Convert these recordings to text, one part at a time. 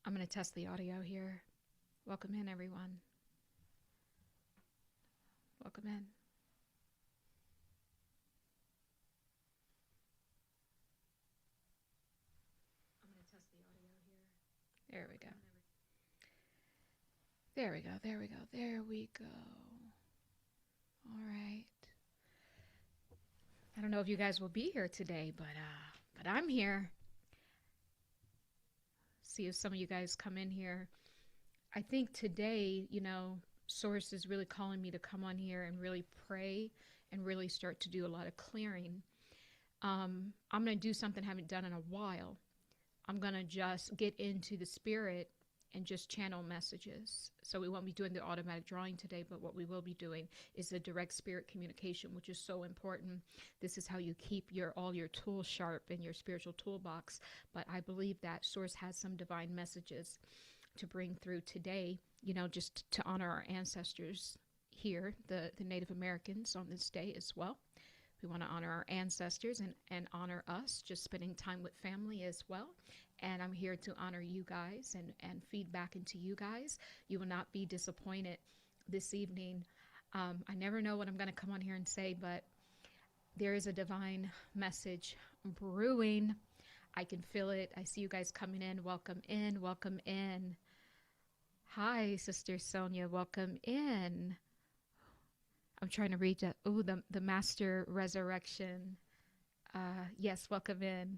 I'm going to test the audio here. Welcome in, everyone. Welcome in. I'm going to test the audio here. There we go. There we go. There we go. There we go. All right. I don't know if you guys will be here today, but I'm here. See if some of you guys come in here. I think today, Source is really calling me to come on here and really pray and really start to do a lot of clearing. I'm going to do something I haven't done in a while. I'm going to just get into the spirit and just channel messages. So we won't be doing the automatic drawing today, but what we will be doing is the direct spirit communication, which is so important. This is how you keep all your tools sharp in your spiritual toolbox. But I believe that Source has some divine messages to bring through today, just to honor our ancestors here, the Native Americans on this day as well. We want to honor our ancestors and honor us, just spending time with family as well. And I'm here to honor you guys and feed back into you guys. You will not be disappointed this evening. I never know what I'm going to come on here and say, but there is a divine message brewing. I can feel it. I see you guys coming in. Welcome in. Welcome in. Hi, Sister Sonia. Welcome in. I'm trying to read that. Oh, the Master Resurrection. Yes, welcome in.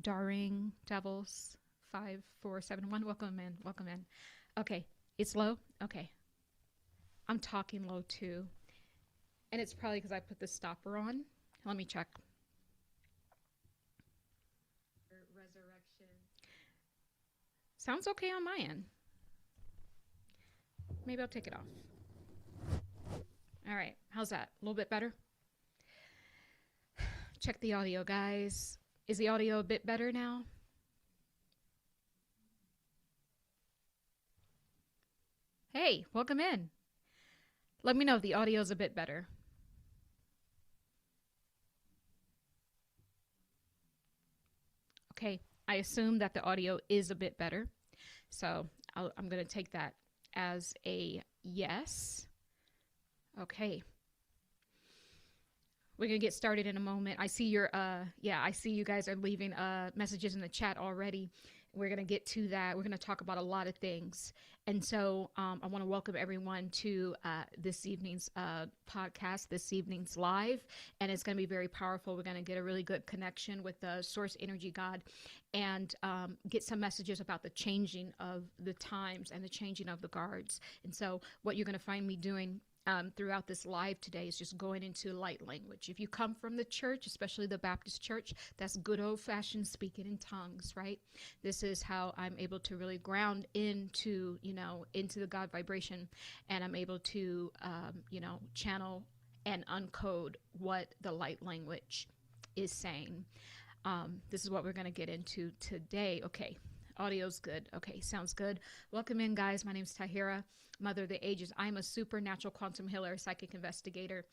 Daring Devils 5471. Welcome in. Welcome in. Okay, it's low. Okay, I'm talking low too, and it's probably because I put the stopper on. Let me check. Resurrection. Sounds okay on my end. Maybe I'll take it off. All right, how's that? A little bit better? Check the audio, guys. Is the audio a bit better now? Hey, welcome in. Let me know if the audio is a bit better. Okay, I assume that the audio is a bit better. So I'm going to take that as a yes. Okay. We're going to get started in a moment. I see I see you guys are leaving messages in the chat already. We're going to get to that. We're going to talk about a lot of things. And so I want to welcome everyone to this evening's podcast, this evening's live. And it's going to be very powerful. We're going to get a really good connection with the Source Energy God and get some messages about the changing of the times and the changing of the guards. And so what you're going to find me doing throughout this live today is just going into light language. If you come from the church, especially the Baptist church, that's good old-fashioned speaking in tongues, right? This is how I'm able to really ground into, into the God vibration, and I'm able to, channel and uncode what the light language is saying. This is what we're going to get into today. Okay. Audio's good. Okay, sounds good. Welcome in, guys. My name is Tahira, Mother of the Ages. I'm a supernatural quantum healer, psychic investigator,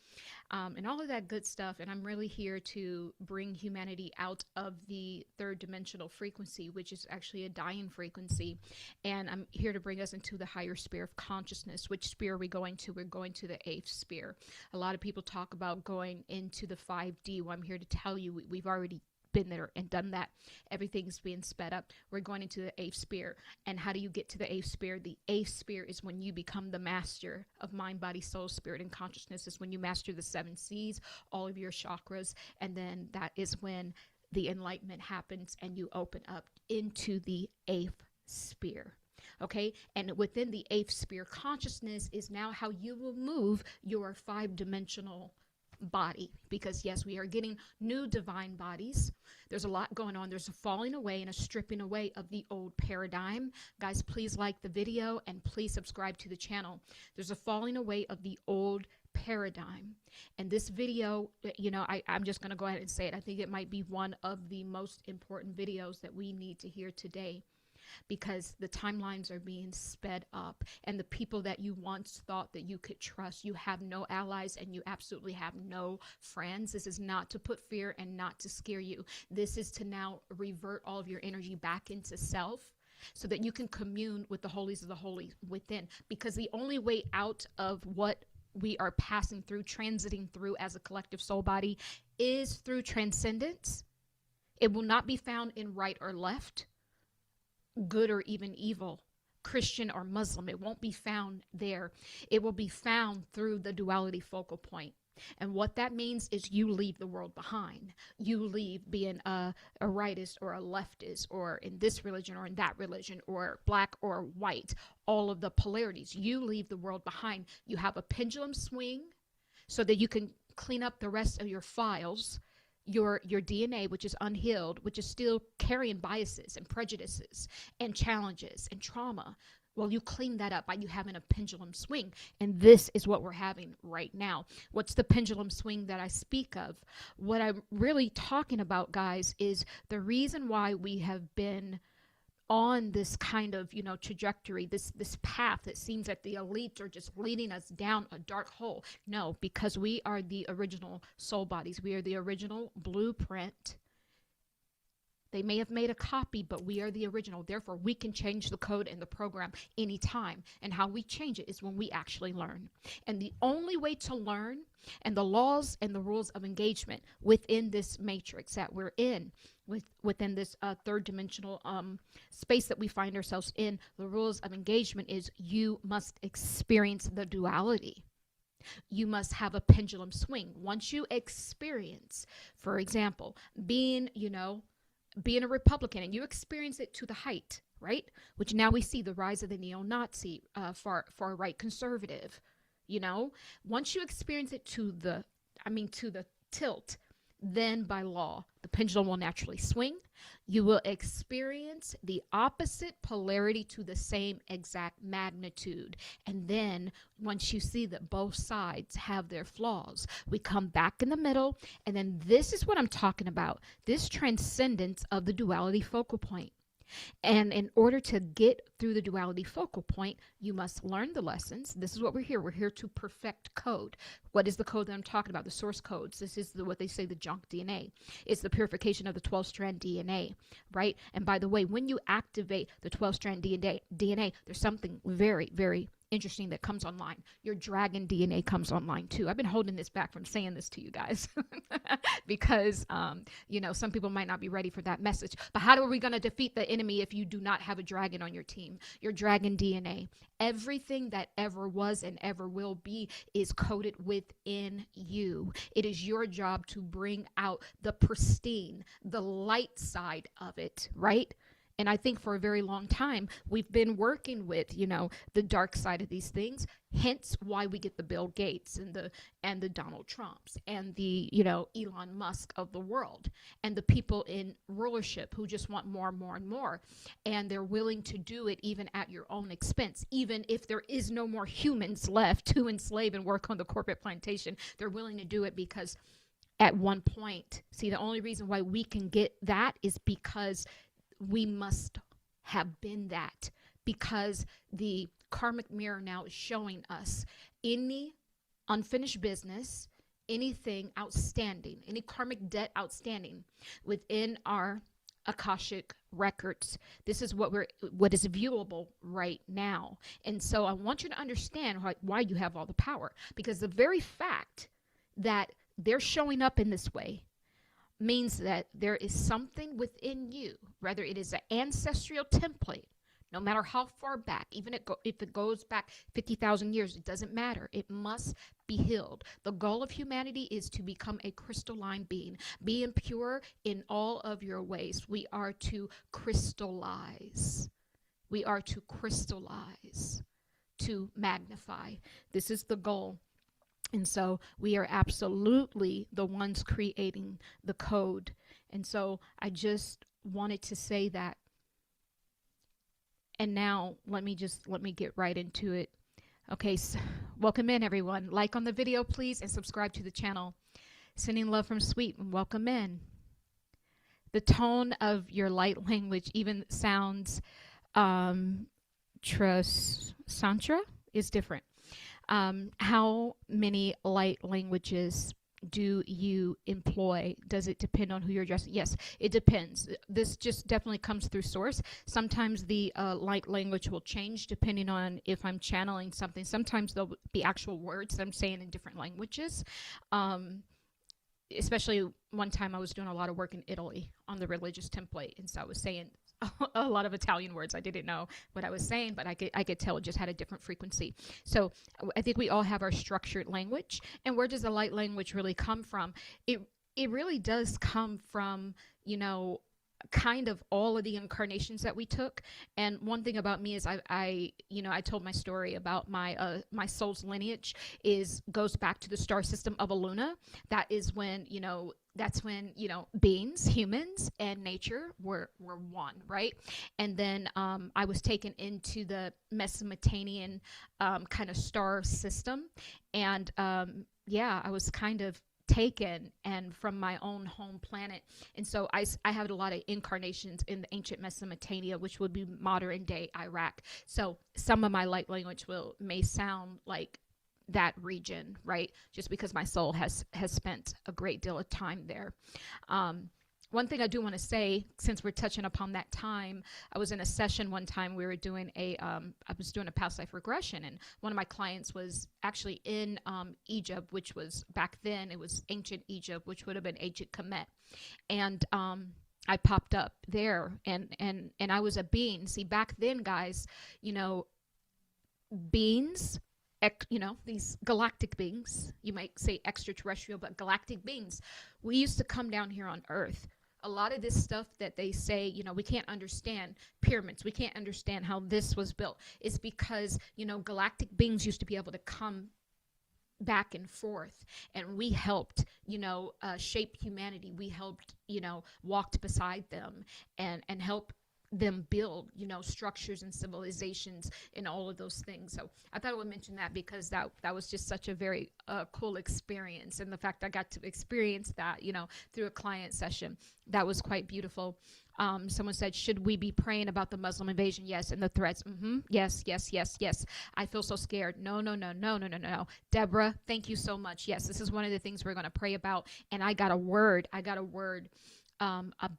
and all of that good stuff. And I'm really here to bring humanity out of the third dimensional frequency, which is actually a dying frequency. And I'm here to bring us into the higher sphere of consciousness. Which sphere are we going to? We're going to the 8th sphere. A lot of people talk about going into the 5D. Well, I'm here to tell you we've already been there and done that. Everything's being sped up. We're going into the 8th sphere. And how do you get to the 8th sphere? The 8th sphere is when you become the master of mind, body, soul, spirit, and consciousness. Is when you master the 7 C's, all of your chakras. And then that is when the enlightenment happens and you open up into the 8th sphere. Okay, and within the 8th sphere, consciousness is now how you will move your 5-dimensional body, because yes, we are getting new divine bodies. There's a lot going on. There's a falling away and a stripping away of the old paradigm. Guys, please like the video and please subscribe to the channel. There's a falling away of the old paradigm. And this video, I'm just going to go ahead and say it. I think it might be one of the most important videos that we need to hear today. because the timelines are being sped up, and the people that you once thought that you could trust, you have no allies and you absolutely have no friends. This is not to put fear and not to scare you. This is to now revert all of your energy back into self, so that you can commune with the holies of the holy within. Because the only way out of what we are passing through, transiting through as a collective soul body, is through transcendence. It will not be found in right or left, good or even evil, Christian or Muslim. It won't be found there. It will be found through the duality focal point. And what that means is you leave the world behind. You leave being a rightist or a leftist, or in this religion or in that religion, or black or white, all of the polarities. You leave the world behind. You have a pendulum swing so that you can clean up the rest of your files, your DNA, which is unhealed, which is still carrying biases and prejudices and challenges and trauma. Well, you clean that up by you having a pendulum swing. And this is what we're having right now. What's the pendulum swing that I speak of? What I'm really talking about, guys, is the reason why we have been on this kind of, trajectory, this path that seems that the elites are just leading us down a dark hole. No, because we are the original soul bodies. We are the original blueprint. They may have made a copy, but we are the original. Therefore, we can change the code and the program anytime. And how we change it is when we actually learn. And the only way to learn, and the laws and the rules of engagement within this matrix that we're in, within this third dimensional space that we find ourselves in, the rules of engagement is you must experience the duality. You must have a pendulum swing. Once you experience, for example, being a Republican, and you experience it to the height, right? Which now we see the rise of the neo-Nazi, far right conservative, once you experience it to the tilt, then by law, the pendulum will naturally swing. You will experience the opposite polarity to the same exact magnitude. And then once you see that both sides have their flaws, we come back in the middle. And then this is what I'm talking about, this transcendence of the duality focal point. And in order to get through the duality focal point, you must learn the lessons. This is what we're here. We're here to perfect code. What is the code that I'm talking about? The source codes. This is what they say, the junk DNA. It's the purification of the 12-strand DNA, right? And by the way, when you activate the 12-strand DNA, there's something very, very interesting that comes online. Your dragon DNA comes online too. I've been holding this back from saying this to you guys because, some people might not be ready for that message. But how are we going to defeat the enemy if you do not have a dragon on your team? Your dragon DNA. Everything that ever was and ever will be is coded within you. It is your job to bring out the pristine, the light side of it, right? And I think for a very long time, we've been working with, the dark side of these things, hence why we get the Bill Gates and the Donald Trumps and the, Elon Musk of the world, and the people in rulership who just want more and more and more. And they're willing to do it even at your own expense. Even if there is no more humans left to enslave and work on the corporate plantation, they're willing to do it because at one point, see, the only reason why we can get that is because we must have been that, because the karmic mirror now is showing us any unfinished business, anything outstanding, any karmic debt outstanding within our Akashic records. This is what is viewable right now. And so I want you to understand why you have all the power, because the very fact that they're showing up in this way means that there is something within you, whether it is an ancestral template, no matter how far back, even if it goes back 50,000 years, it doesn't matter. It must be healed. The goal of humanity is to become a crystalline being, being pure in all of your ways. We are to crystallize. We are to crystallize, to magnify. This is the goal. And so we are absolutely the ones creating the code. And so I just wanted to say that. And now let me get right into it. Okay, so welcome in, everyone. Like on the video, please, and subscribe to the channel. Sending love from Sweet, and welcome in. The tone of your light language even sounds Um, Santra is different. How many light languages do you employ? Does it depend on who you're addressing? Yes, it depends. This just definitely comes through source. Sometimes the light language will change depending on if I'm channeling something. Sometimes there'll be actual words that I'm saying in different languages. Um, Especially one time I was doing a lot of work in Italy on the religious template, and so I was saying a lot of Italian words. I didn't know what I was saying, but I could tell it just had a different frequency. So I think we all have our structured language. And where does the light language really come from? It it really does come from, you know, kind of all of the incarnations that we took. And one thing about me is I told my story about my soul's lineage is goes back to the star system of a Luna. That is when, that's when, beings, humans and nature were one, right? And then I was taken into the Mesopotamian kind of star system. And yeah, I was kind of taken and from my own home planet. And so I had a lot of incarnations in the ancient Mesopotamia, which would be modern day Iraq. So some of my light language may sound like that region, right? Just because my soul has spent a great deal of time there. One thing I do want to say, since we're touching upon that time, I was in a session one time. We were doing I was doing a past life regression, and one of my clients was actually in Egypt, which was back then it was ancient Egypt, which would have been ancient Kemet, and I popped up there, and I was a being. See, back then, guys, beings. These galactic beings, you might say extraterrestrial, but galactic beings, we used to come down here on Earth. A lot of this stuff that they say, we can't understand pyramids, we can't understand how this was built, is because, galactic beings used to be able to come back and forth, and we helped, shape humanity. We helped, walked beside them and help them build, structures and civilizations and all of those things. So I thought I would mention that because that was just such a very cool experience, and the fact I got to experience that, through a client session, that was quite beautiful. Someone said, should we be praying about the Muslim invasion? Yes. And the threats. Yes, yes, yes, yes. I feel so scared. No, no, no, no, no, no, no. Deborah, thank you so much. Yes, this is one of the things we're going to pray about. And I got a word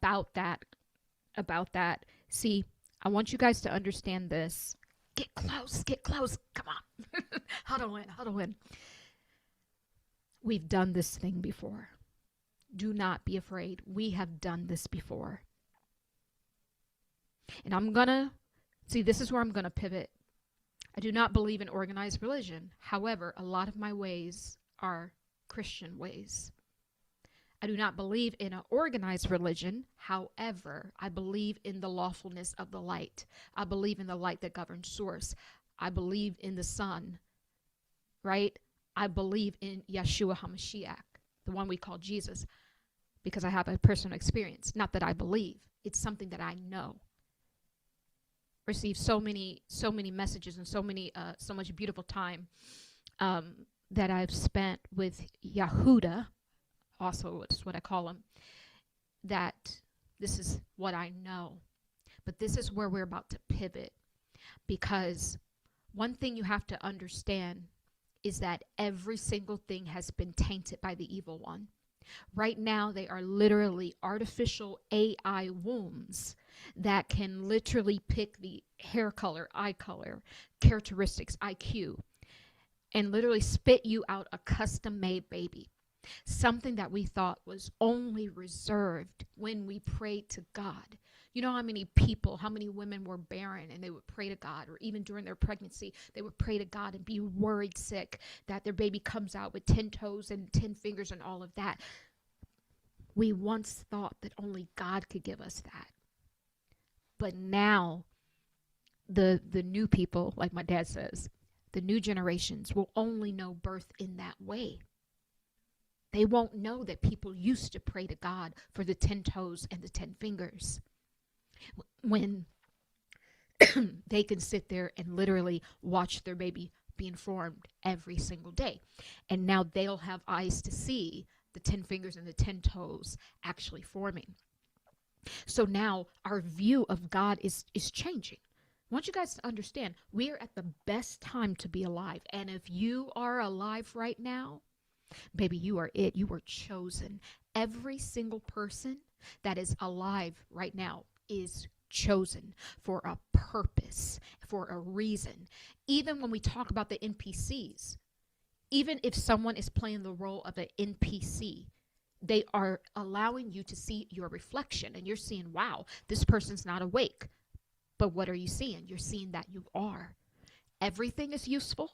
about that. See, I want you guys to understand this. Get close. Come on. Huddle in. We've done this thing before. Do not be afraid. We have done this before. And this is where I'm going to pivot. I do not believe in organized religion. However, a lot of my ways are Christian ways. I do not believe in an organized religion. However, I believe in the lawfulness of the light. I believe in the light that governs source. I believe in the sun, right? I believe in Yeshua HaMashiach, the one we call Jesus, because I have a personal experience. Not that I believe. It's something that I know. Received so many messages and so much beautiful time that I've spent with Yahuda. Also, it's what I call him, that this is what I know. But this is where we're about to pivot, because one thing you have to understand is that every single thing has been tainted by the evil one. Right now, they are literally artificial AI wombs that can literally pick the hair color, eye color, characteristics, IQ, and literally spit you out a custom-made baby. Something that we thought was only reserved when we prayed to God. You know how many women were barren and they would pray to God, or even during their pregnancy, they would pray to God and be worried sick that their baby comes out with 10 toes and 10 fingers and all of that. We once thought that only God could give us that. But now, the new people, like my dad says, the new generations will only know birth in that way. They won't know that people used to pray to God for the 10 toes and the 10 fingers. When they can sit there and literally watch their baby being formed every single day. And now they'll have eyes to see the 10 fingers and the 10 toes actually forming. So now our view of God is changing. want you guys to understand, we are at the best time to be alive. And if you are alive right now, baby, you are it. You were chosen. Every single person that is alive right now is chosen for a purpose, for a reason. Even when we talk about the NPCs, even if someone is playing the role of an NPC, they are allowing you to see your reflection, and you're seeing, wow, this person's not awake. But what are you seeing? You're seeing that you are. Everything is useful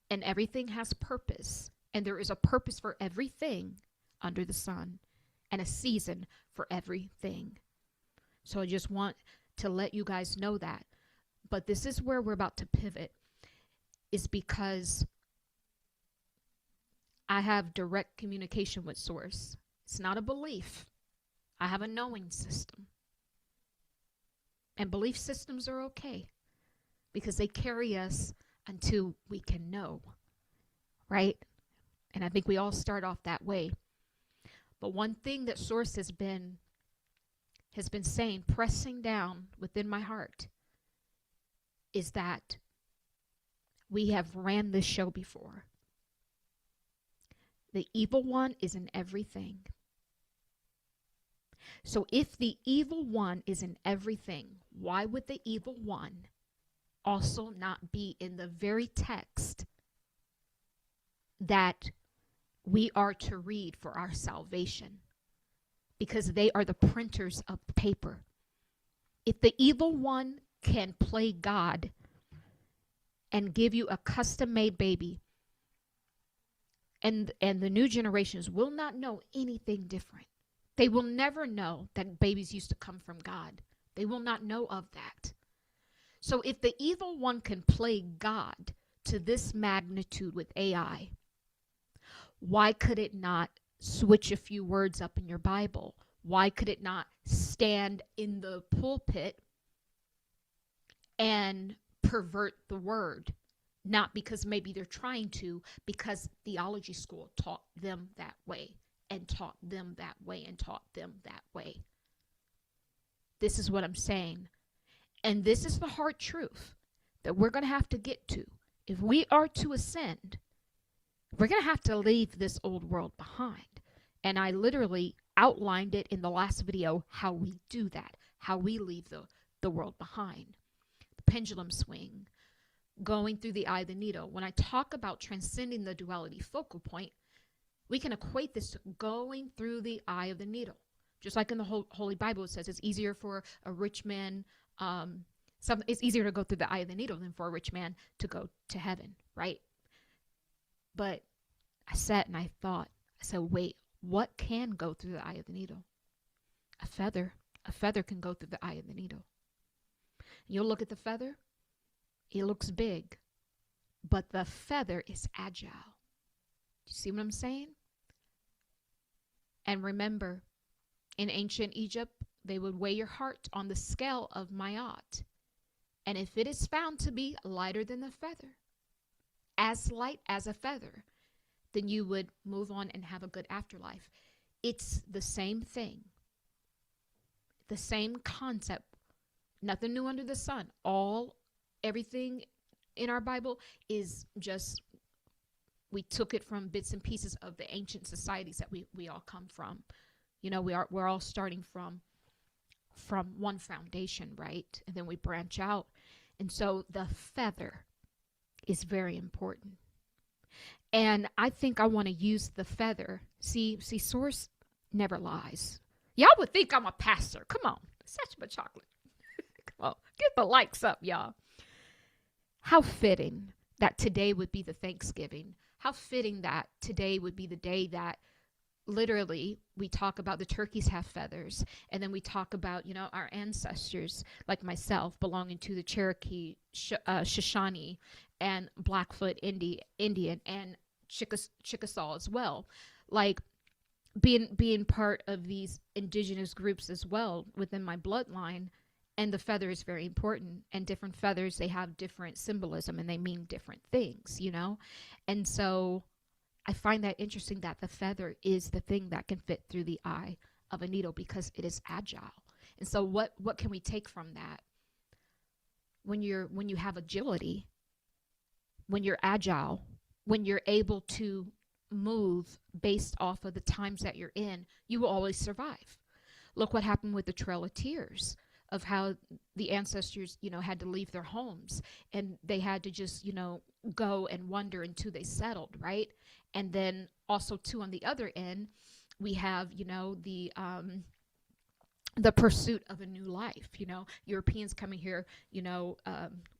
and everything has purpose. And there is a purpose for everything under the sun and a season for everything. So I just want to let you guys know that. But this is where we're about to pivot, is because I have direct communication with Source. It's not a belief. I have a knowing system. And belief systems are okay because they carry us until we can know, right? And I think we all start off that way. But one thing that Source has been saying, pressing down within my heart, is that we have ran this show before. The evil one is in everything. So if the evil one is in everything, why would the evil one also not be in the very text that we are to read for our salvation? Because they are the printers of paper. If the evil one can play God and give you a custom-made baby, and the new generations will not know anything different. They will never know that babies used to come from God. They will not know of that. So if the evil one can play God to this magnitude with AI, why could it not switch a few words up in your Bible? Why could it not stand in the pulpit and pervert the word? Not because maybe they're trying to, because theology school taught them that way. And taught them that way, and taught them that way. This is what I'm saying. And this is the hard truth that we're going to have to get to. If we are to ascend, we're going to have to leave this old world behind. And I literally outlined it in the last video, how we do that, how we leave the world behind. The pendulum swing, going through the eye of the needle. When I talk about transcending the duality focal point, we can equate this to going through the eye of the needle. Just like in the Holy Bible, it says it's easier for a rich man, it's easier to go through the eye of the needle than for a rich man to go to heaven, right? But I sat and I thought, I said, wait, what can go through the eye of the needle? A feather. A feather can go through the eye of the needle. You'll look at the feather, it looks big, but the feather is agile. You see what I'm saying? And remember, in ancient Egypt, they would weigh your heart on the scale of Mayat. And if it is found to be lighter than the feather, as light as a feather, then you would move on and have a good afterlife. It's the same thing. The same concept. Nothing new under the sun. Everything in our Bible is just, we took it from bits and pieces of the ancient societies that we all come from. You know, we're all starting from one foundation, right? And then we branch out. And so the feather is very important. And I think I want to use the feather. See, Source never lies. Y'all would think I'm a pastor. Come on. Such a chocolate. Come on. Get the likes up, y'all. How fitting that today would be the Thanksgiving. How fitting that today would be the day that literally we talk about the turkeys have feathers. And then we talk about, you know, our ancestors, like myself, belonging to the Cherokee, Shoshone, and Blackfoot Indian, and Chickasaw as well. Like being part of these indigenous groups as well within my bloodline. And the feather is very important, and different feathers, they have different symbolism and they mean different things, you know? And so I find that interesting that the feather is the thing that can fit through the eye of a needle because it is agile. And so what can we take from that? when you have agility, when you're agile, when you're able to move based off of the times that you're in, you will always survive. Look what happened with the Trail of Tears, of how the ancestors, had to leave their homes, and they had to just, go and wander until they settled, right? And then also too, on the other end, we have, the pursuit of a new life, Europeans coming here,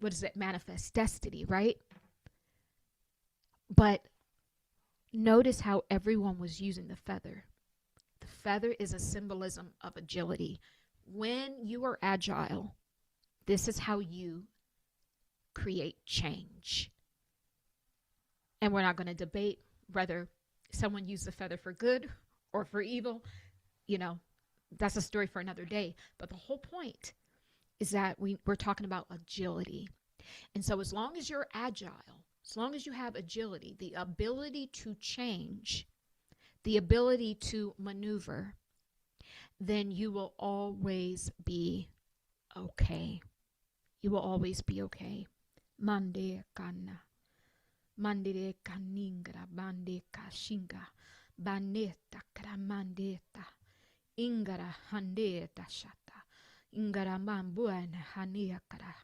what is it? Manifest destiny, right? But notice how everyone was using the feather. The feather is a symbolism of agility. When you are agile, this is how you create change. And we're not going to debate whether someone used the feather for good or for evil. That's a story for another day. But the whole point is that we're talking about agility. And so as long as you're agile, as long as you have agility, the ability to change, the ability to maneuver, then you will always be okay. You will always be okay. Mande kana. Mandire kaningra bande kashinga. Baneta kramandeta. Ingara handeta shata. Ingara mambuana haniakara.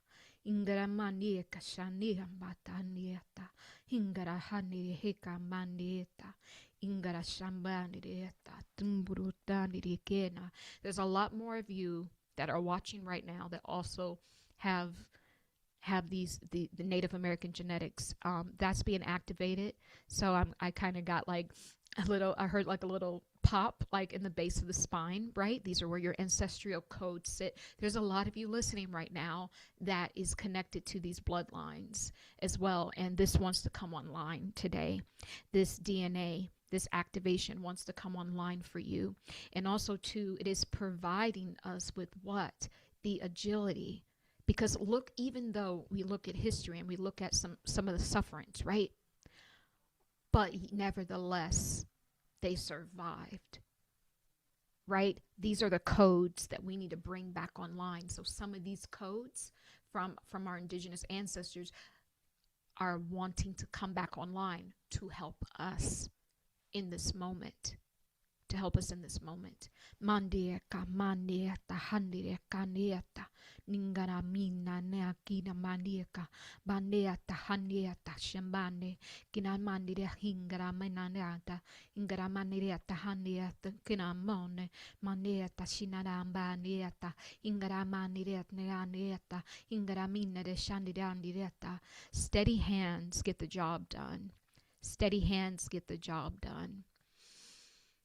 Ingara mania kashania matanieta. Ingara hania heka maneta. Ingara shambanireta. Tumburutanirikena. There's a lot more of you that are watching right now that also have these the Native American genetics that's being activated. So I kind of got like I heard like a little pop like in the base of the spine, right? These are where your ancestral codes sit. There's a lot of you listening right now that is connected to these bloodlines as well, and this wants to come online today. This DNA, this activation wants to come online for you. And also too, it is providing us with what? The agility. Because look, even though we look at history and we look at some of the sufferings, right? But nevertheless, they survived, right? These are the codes that we need to bring back online. So some of these codes from our indigenous ancestors are wanting to come back online to help us in this moment. To help us in this moment. Mandieka manieta handireka nieta ningara mina neakina manieka baneata hanieta shembane kina mandire hingara menanata ingara manieta hanieta kina mone manieta shinaramba nieta ingara manieta neanieta ingara mina de shandirandireta. Steady hands get the job done. Steady hands get the job done.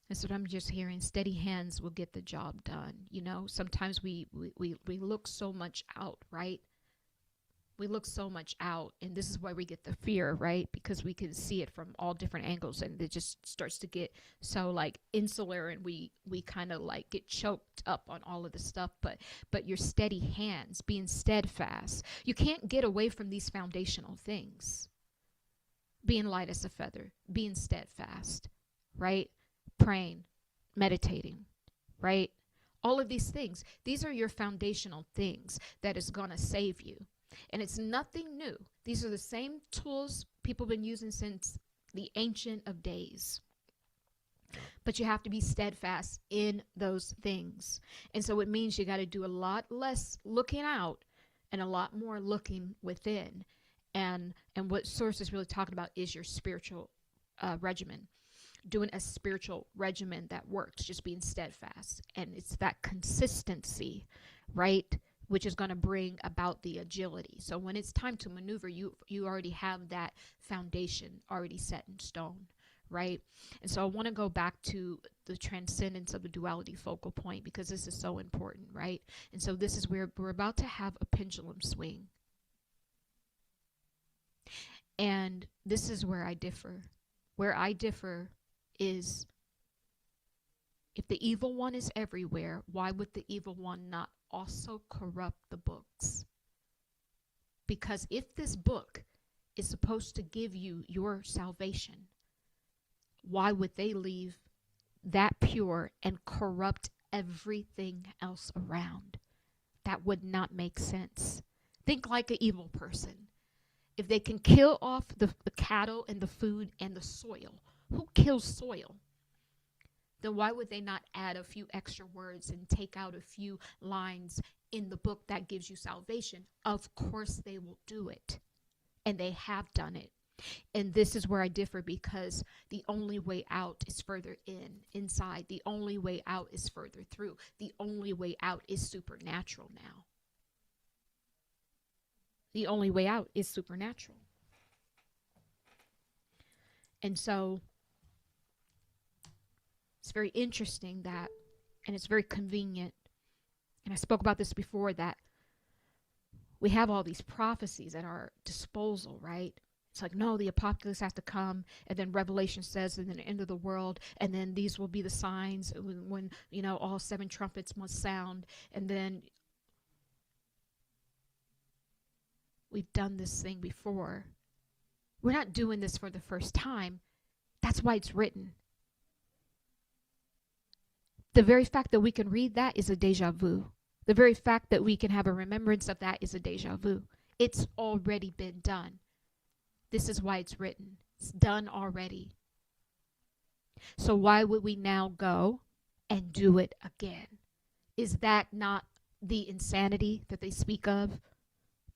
That's what I'm just hearing. Steady hands will get the job done. Sometimes we look so much out, right? We look so much out, and this is why we get the fear, right? Because we can see it from all different angles, and it just starts to get so like insular, and we kind of like get choked up on all of the stuff. But your steady hands, being steadfast, you can't get away from these foundational things. Being light as a feather, being steadfast, right? Praying, meditating, right? All of these things, these are your foundational things that is going to save you. And it's nothing new. These are the same tools people have been using since the ancient of days. But you have to be steadfast in those things. And so it means you got to do a lot less looking out and a lot more looking within. And what Source is really talking about is your spiritual regimen. Doing a spiritual regimen that works, just being steadfast. And it's that consistency, right, which is going to bring about the agility. So when it's time to maneuver, you already have that foundation already set in stone, right? And so I want to go back to the transcendence of the duality focal point, because this is so important, right? And so this is where we're about to have a pendulum swing. And this is where I differ. Where I differ is, if the evil one is everywhere, why would the evil one not also corrupt the books? Because if this book is supposed to give you your salvation, why would they leave that pure and corrupt everything else around? That would not make sense. Think like an evil person. If they can kill off the cattle and the food and the soil, who kills soil? Then why would they not add a few extra words and take out a few lines in the book that gives you salvation? Of course they will do it. And they have done it. And this is where I differ, because the only way out is further inside. The only way out is further through. The only way out is supernatural now. The only way out is supernatural. And so it's very interesting that, and it's very convenient, and I spoke about this before, that we have all these prophecies at our disposal, right? It's like, no, the apocalypse has to come, and then Revelation says, and then the end of the world, and then these will be the signs when you know, all 7 trumpets must sound, and then we've done this thing before. We're not doing this for the first time. That's why it's written. The very fact that we can read that is a deja vu. The very fact that we can have a remembrance of that is a deja vu. It's already been done. This is why it's written. It's done already. So why would we now go and do it again? Is that not the insanity that they speak of?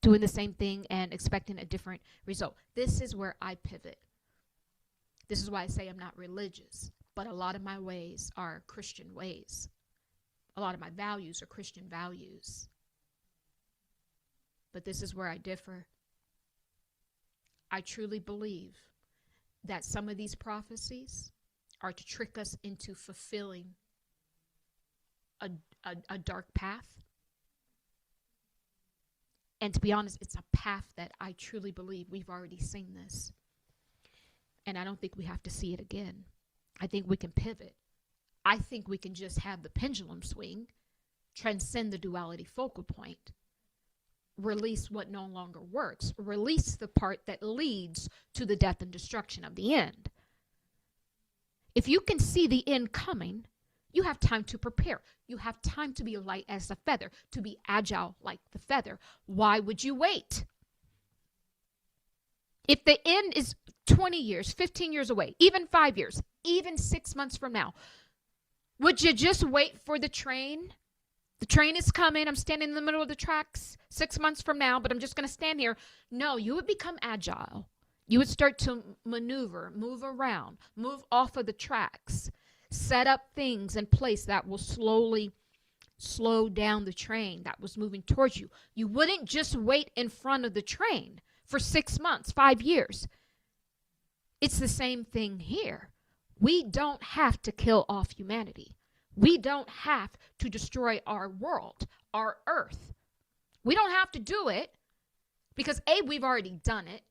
Doing the same thing and expecting a different result. This is where I pivot. This is why I say I'm not religious, but a lot of my ways are Christian ways. A lot of my values are Christian values. But this is where I differ. I truly believe that some of these prophecies are to trick us into fulfilling a dark path. And to be honest, it's a path that I truly believe we've already seen this. And I don't think we have to see it again. I think we can pivot. I think we can just have the pendulum swing, transcend the duality focal point, release what no longer works, release the part that leads to the death and destruction of the end. If you can see the end coming, you have time to prepare. You have time to be light as a feather, to be agile like the feather. Why would you wait? If the end is 20 years, 15 years away, even 5 years, even 6 months from now, would you just wait for the train? The train is coming. I'm standing in the middle of the tracks 6 months from now, but I'm just going to stand here. No, you would become agile. You would start to maneuver, move around, move off of the tracks, set up things in place that will slowly slow down the train that was moving towards you. You wouldn't just wait in front of the train for 6 months, 5 years. It's the same thing here. We don't have to kill off humanity. We don't have to destroy our world, our earth. We don't have to do it because A, we've already done it.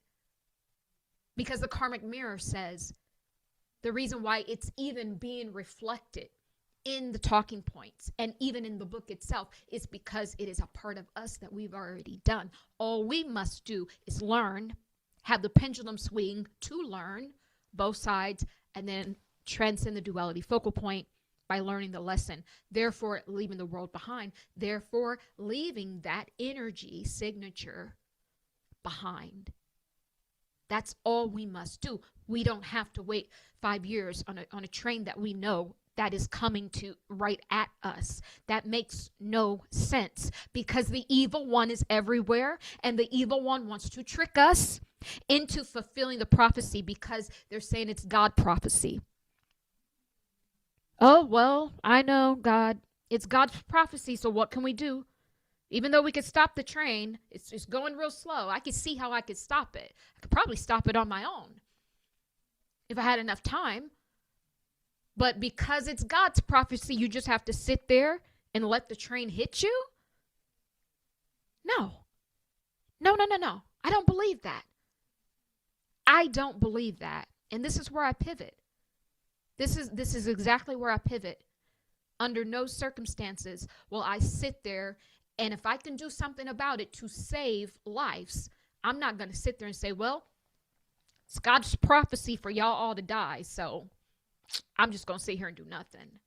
Because the karmic mirror says the reason why it's even being reflected in the talking points and even in the book itself is because it is a part of us that we've already done. All we must do is learn, have the pendulum swing to learn both sides, and then transcend the duality focal point by learning the lesson, therefore leaving the world behind, therefore leaving that energy signature behind. That's all we must do. We don't have to wait 5 years on a train that we know that is coming to right at us. That makes no sense because the evil one is everywhere and the evil one wants to trick us into fulfilling the prophecy because they're saying it's God prophecy. Oh, well, I know, God. It's God's prophecy, so what can we do? Even though we could stop the train, it's going real slow. I could see how I could stop it. I could probably stop it on my own if I had enough time. But because it's God's prophecy, you just have to sit there and let the train hit you? No. No. I don't believe that. I don't believe that. And this is where I pivot. This is exactly where I pivot. Under no circumstances will I sit there, and if I can do something about it to save lives, I'm not going to sit there and say, well, it's God's prophecy for y'all all to die, so I'm just going to sit here and do nothing.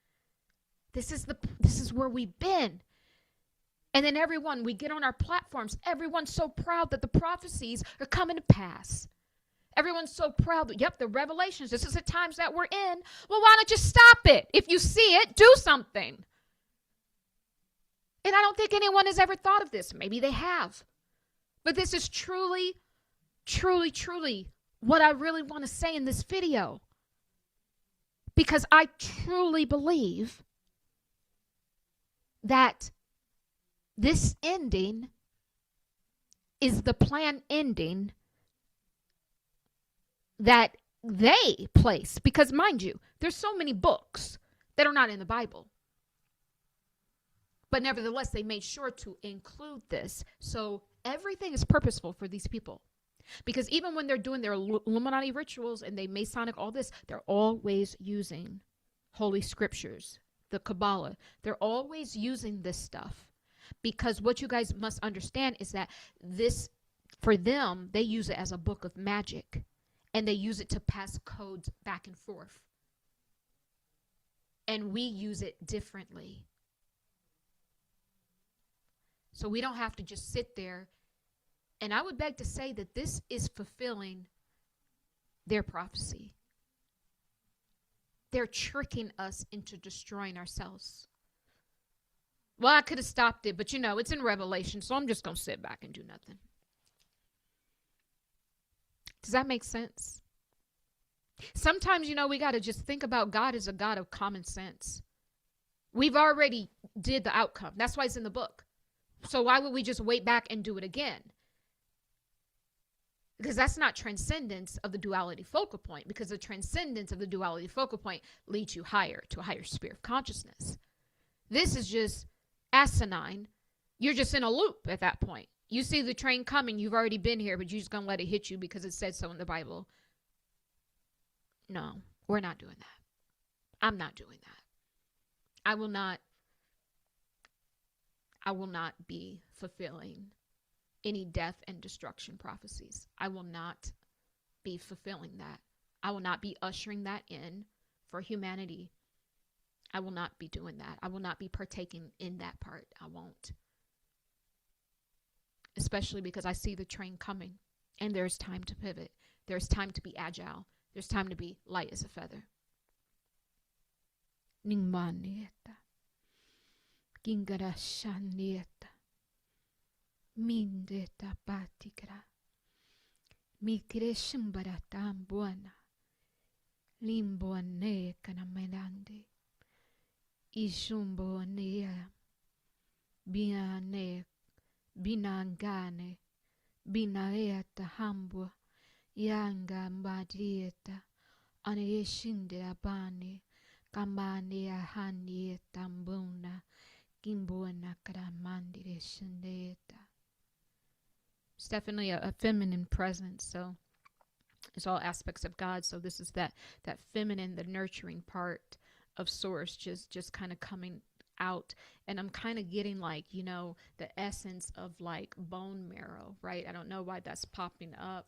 This is where we've been. And then everyone, we get on our platforms, everyone's so proud that the prophecies are coming to pass. Everyone's so proud that, yep, the revelations, this is the times that we're in. Well, why don't you stop it? If you see it, do something. And I don't think anyone has ever thought of this. Maybe they have. But this is truly, truly, truly what I really want to say in this video. Because I truly believe that this ending is the planned ending that they place. Because mind you, there's so many books that are not in the Bible. But nevertheless, they made sure to include this. So everything is purposeful for these people. Because even when they're doing their Illuminati rituals and they Masonic, all this, they're always using Holy Scriptures, the Kabbalah. They're always using this stuff. Because what you guys must understand is that this, for them, they use it as a book of magic. And they use it to pass codes back and forth. And we use it differently. So we don't have to just sit there. And I would beg to say that this is fulfilling their prophecy. They're tricking us into destroying ourselves. Well, I could have stopped it, but it's in Revelation, so I'm just going to sit back and do nothing. Does that make sense? Sometimes, we got to just think about God as a God of common sense. We've already did the outcome. That's why it's in the book. So why would we just wait back and do it again? Because that's not transcendence of the duality focal point, because the transcendence of the duality focal point leads you higher, to a higher sphere of consciousness. This is just asinine. You're just in a loop at that point. You see the train coming, you've already been here, but you're just going to let it hit you because it said so in the Bible. No, we're not doing that. I'm not doing that. I will not be fulfilling any death and destruction prophecies. I will not be fulfilling that. I will not be ushering that in for humanity. I will not be doing that. I will not be partaking in that part. I won't. Especially because I see the train coming and there's time to pivot. There's time to be agile. There's time to be light as a feather. Ningmanieta. Gingarashanieta. Mindeta patikra. Mikreshimbaratan buona. Limboane kanamenande. Ishumboanea. Biane. Binangane. Binaeta hambua. Yanga mbadieta. Anayeshindera bane. Kambane ahanieta mbuna. Gimbuana karamandire shindeeta. It's definitely a feminine presence. So it's all aspects of God. So this is that feminine, the nurturing part of source just kind of coming out. And I'm kind of getting like, the essence of like bone marrow, right? I don't know why that's popping up,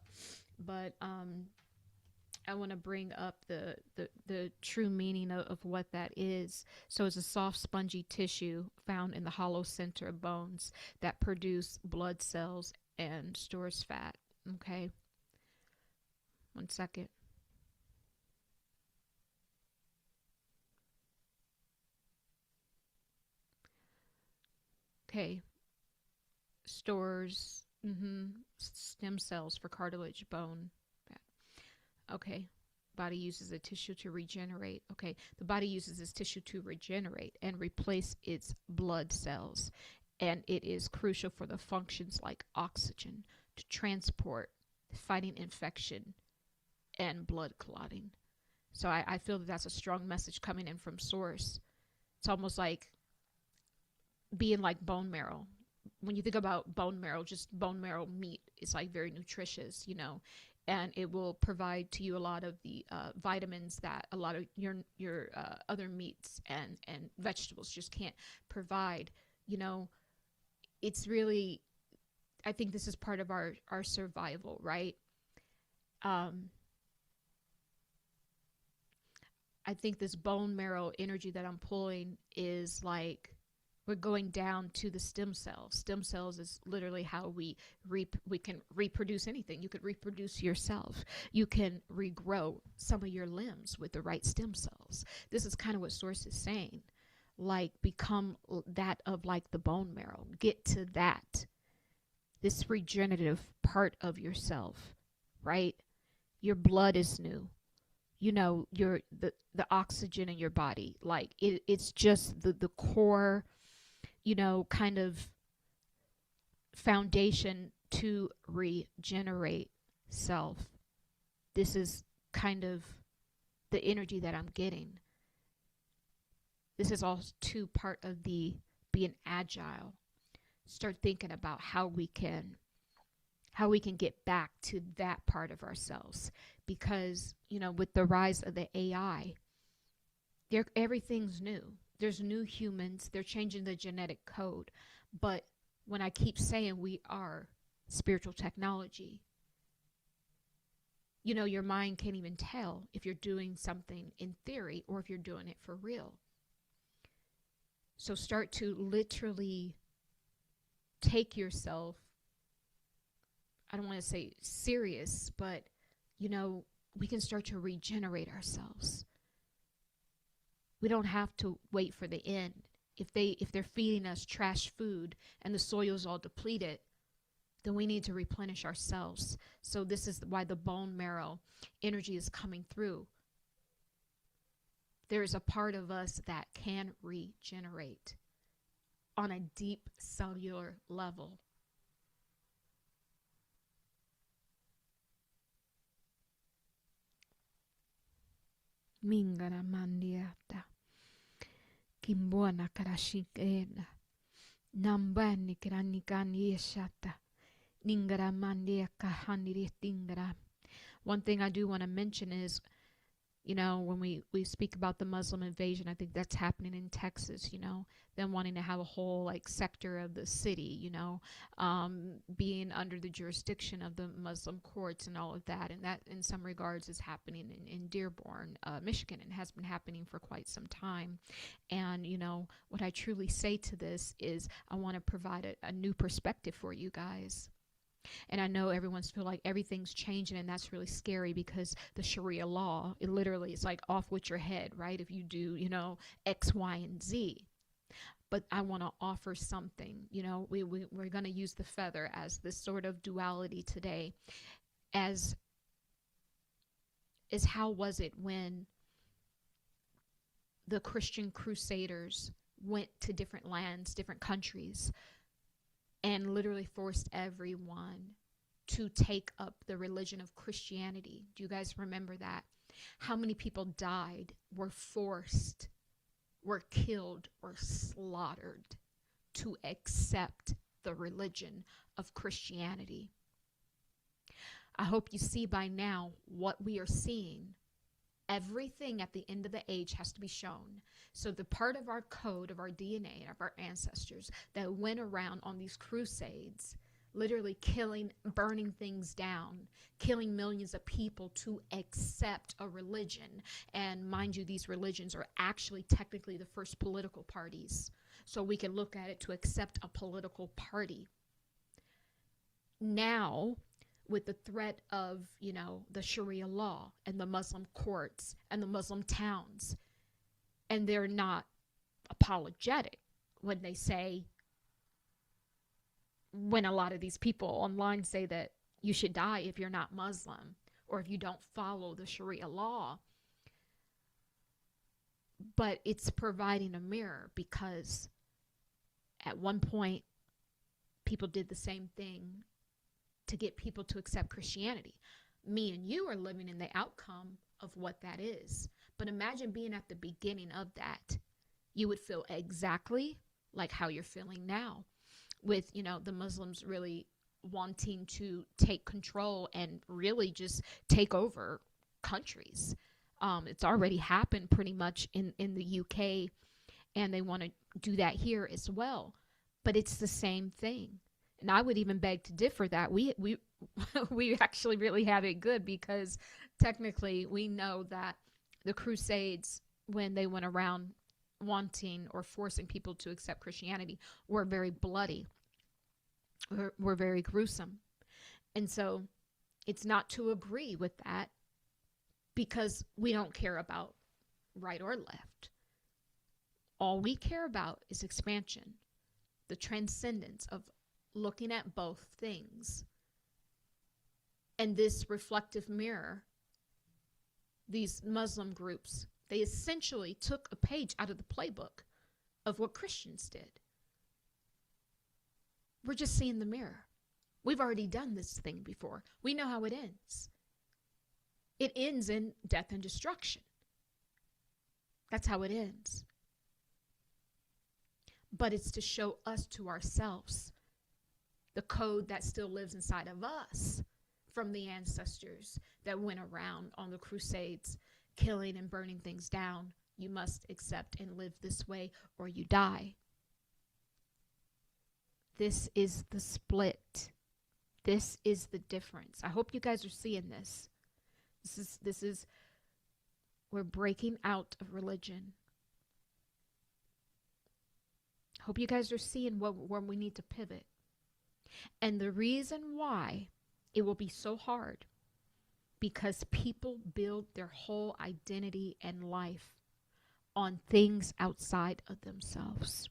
but I want to bring up the true meaning of what that is. So it's a soft, spongy tissue found in the hollow center of bones that produce blood cells and stores fat. Okay. 1 second. Okay. Stores stem cells for cartilage, bone, fat. Okay. Body uses the tissue to regenerate. Okay. The body uses this tissue to regenerate and replace its blood cells. And it is crucial for the functions like oxygen to transport, fighting infection, and blood clotting. So I feel that that's a strong message coming in from source. It's almost like being like bone marrow. When you think about bone marrow, just bone marrow meat is like very nutritious, and it will provide to you a lot of the vitamins that a lot of your other meats and vegetables just can't provide. It's really, I think this is part of our survival, right? I think this bone marrow energy that I'm pulling is like We're going down to the stem cells. Stem cells is literally how we can reproduce anything. You could reproduce yourself. You can regrow some of your limbs with the right stem cells. This is kind of what Source is saying. Like, become that of like the bone marrow. Get to that. This regenerative part of yourself, right? Your blood is new. You know, the oxygen in your body. Like, it's just the core, you know, kind of foundation to regenerate self. This is kind of the energy that I'm getting. This is all too part of the being agile. Start thinking about how we can get back to that part of ourselves. Because, you know, with the rise of the AI, everything's new. There's new humans. They're changing the genetic code. But when I keep saying we are spiritual technology, you know, your mind can't even tell if you're doing something in theory or if you're doing it for real. So start to literally take yourself, I don't want to say serious, but, you know, we can start to regenerate ourselves. We don't have to wait for the end. If they're feeding us trash food and the soil's all depleted, then we need to replenish ourselves. So this is why the bone marrow energy is coming through. There is a part of us that can regenerate on a deep cellular level. Mingara mandiata. Kimbona karashikena. Nambani kranikani yeshata. Ningara mandia kahandiri tingara. One thing I do want to mention is, you know, when we speak about the Muslim invasion, I think that's happening in Texas, you know, them wanting to have a whole like sector of the city, you know, being under the jurisdiction of the Muslim courts and all of that. And that in some regards is happening in Dearborn, Michigan, and has been happening for quite some time. And, you know, what I truly say to this is I want to provide a new perspective for you guys. And I know everyone's feel like everything's changing, and that's really scary because the Sharia law, it literally is like off with your head, right? If you do, you know, X, Y, and Z. But I want to offer something, you know, we're going to use the feather as this sort of duality today. As how was it when the Christian crusaders went to different lands, different countries, and literally forced everyone to take up the religion of Christianity? Do you guys remember that? How many people died, were forced, were killed, or slaughtered to accept the religion of Christianity? I hope you see by now what we are seeing. Everything at the end of the age has to be shown. So the part of our code, of our DNA, of our ancestors that went around on these crusades, literally killing, burning things down, killing millions of people to accept a religion. And mind you, these religions are actually technically the first political parties. So we can look at it to accept a political party. Now, with the threat of, you know, the Sharia law and the Muslim courts and the Muslim towns, and they're not apologetic when they say, when a lot of these people online say that you should die if you're not Muslim or if you don't follow the Sharia law. But it's providing a mirror, because at one point people did the same thing to get people to accept Christianity. Me and you are living in the outcome of what that is. But imagine being at the beginning of that. You would feel exactly like how you're feeling now, with, you know, the Muslims really wanting to take control and really just take over countries. It's already happened pretty much in the UK, and they want to do that here as well. But it's the same thing. And I would even beg to differ that we actually really have it good, because technically we know that the Crusades, when they went around wanting or forcing people to accept Christianity were very bloody, were very gruesome. And so it's not to agree with that, because we don't care about right or left. All we care about is expansion, the transcendence of looking at both things. And this reflective mirror, these Muslim groups, they essentially took a page out of the playbook of what Christians did. We're just seeing the mirror. We've already done this thing before. We know how it ends. It ends in death and destruction. That's how it ends. But it's to show us to ourselves the code that still lives inside of us from the ancestors that went around on the crusades, killing and burning things down. You must accept and live this way or you die. This is the split. This is the difference. I hope you guys are seeing this. This is we're breaking out of religion. Hope you guys are seeing where we need to pivot. And the reason why it will be so hard, because people build their whole identity and life on things outside of themselves.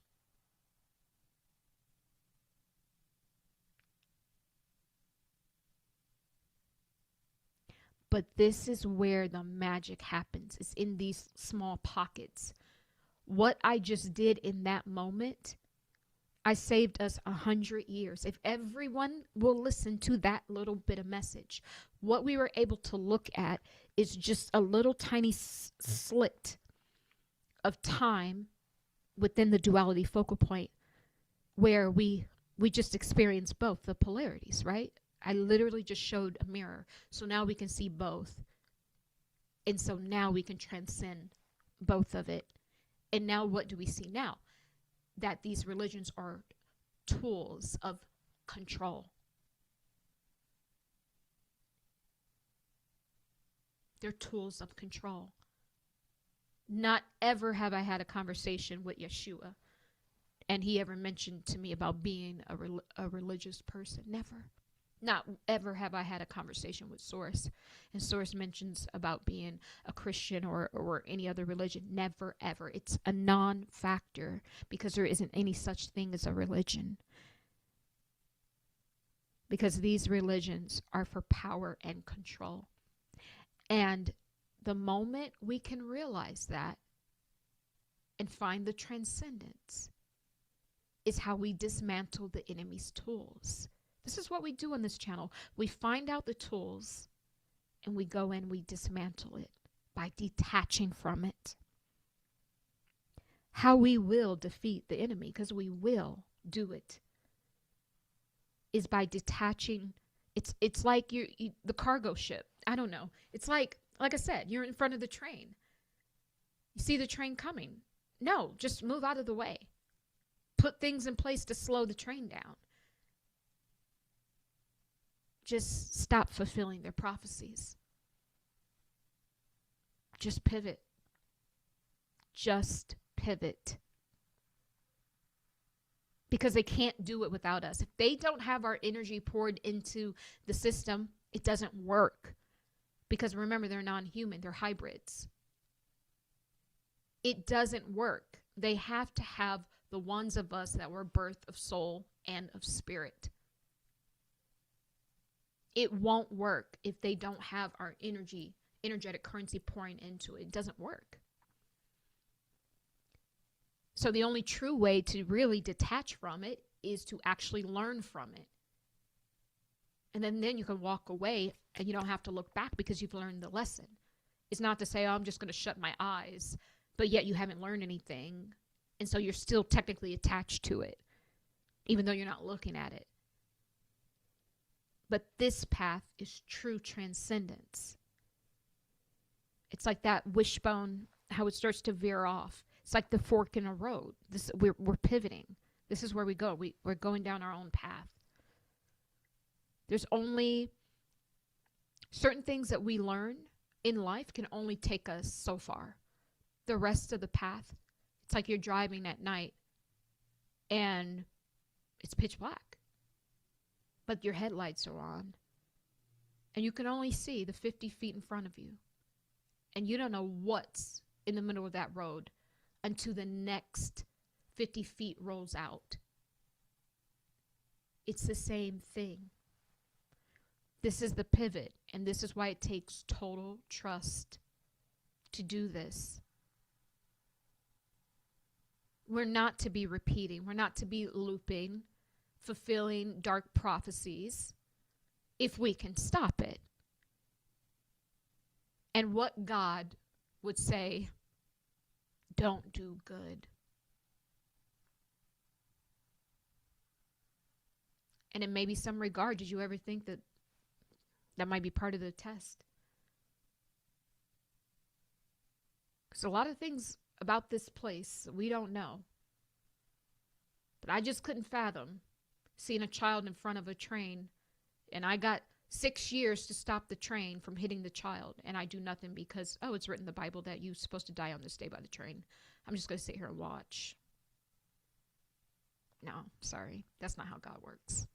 But this is where the magic happens. It's in these small pockets. What I just did in that moment, I saved us 100 years. If everyone will listen to that little bit of message, what we were able to look at is just a little tiny slit of time within the duality focal point where we just experience both the polarities, right? I literally just showed a mirror. So now we can see both. And so now we can transcend both of it. And now what do we see now? That these religions are tools of control. They're tools of control. Not ever have I had a conversation with Yeshua and he ever mentioned to me about being a religious person. Never. Not ever have I had a conversation with Source. And Source mentions about being a Christian or any other religion. Never, ever. It's a non-factor because there isn't any such thing as a religion. Because these religions are for power and control. And the moment we can realize that and find the transcendence is how we dismantle the enemy's tools. This is what we do on this channel. We find out the tools and we go in, we dismantle it by detaching from it. How we will defeat the enemy, because we will do it, is by detaching. It's like the cargo ship. I don't know. It's like I said, you're in front of the train. You see the train coming. No, just move out of the way. Put things in place to slow the train down. Just stop fulfilling their prophecies. Just pivot. Just pivot. Because they can't do it without us. If they don't have our energy poured into the system, it doesn't work. Because remember, they're non-human. They're hybrids. It doesn't work. They have to have the ones of us that were birthed of soul and of spirit. It won't work if they don't have our energetic currency pouring into it. It doesn't work. So the only true way to really detach from it is to actually learn from it. And then you can walk away and you don't have to look back because you've learned the lesson. It's not to say, oh, I'm just going to shut my eyes, but yet you haven't learned anything. And so you're still technically attached to it, even though you're not looking at it. But this path is true transcendence. It's like that wishbone, how it starts to veer off. It's like the fork in a road. We're pivoting. This is where we go. We're going down our own path. There's only certain things that we learn in life can only take us so far. The rest of the path, It's like you're driving at night and it's pitch black, but your headlights are on and you can only see the 50 feet in front of you. And you don't know what's in the middle of that road until the next 50 feet rolls out. It's the same thing. This is the pivot, and this is why it takes total trust to do this. We're not to be repeating. We're not to be looping, fulfilling dark prophecies if we can stop it. And what God would say, don't do good. And in maybe some regard, did you ever think that that might be part of the test? Because a lot of things about this place we don't know. But I just couldn't fathom seeing a child in front of a train, and I got 6 years to stop the train from hitting the child, and I do nothing because, oh, it's written in the Bible that you're supposed to die on this day by the train. I'm just going to sit here and watch. No, sorry. That's not how God works.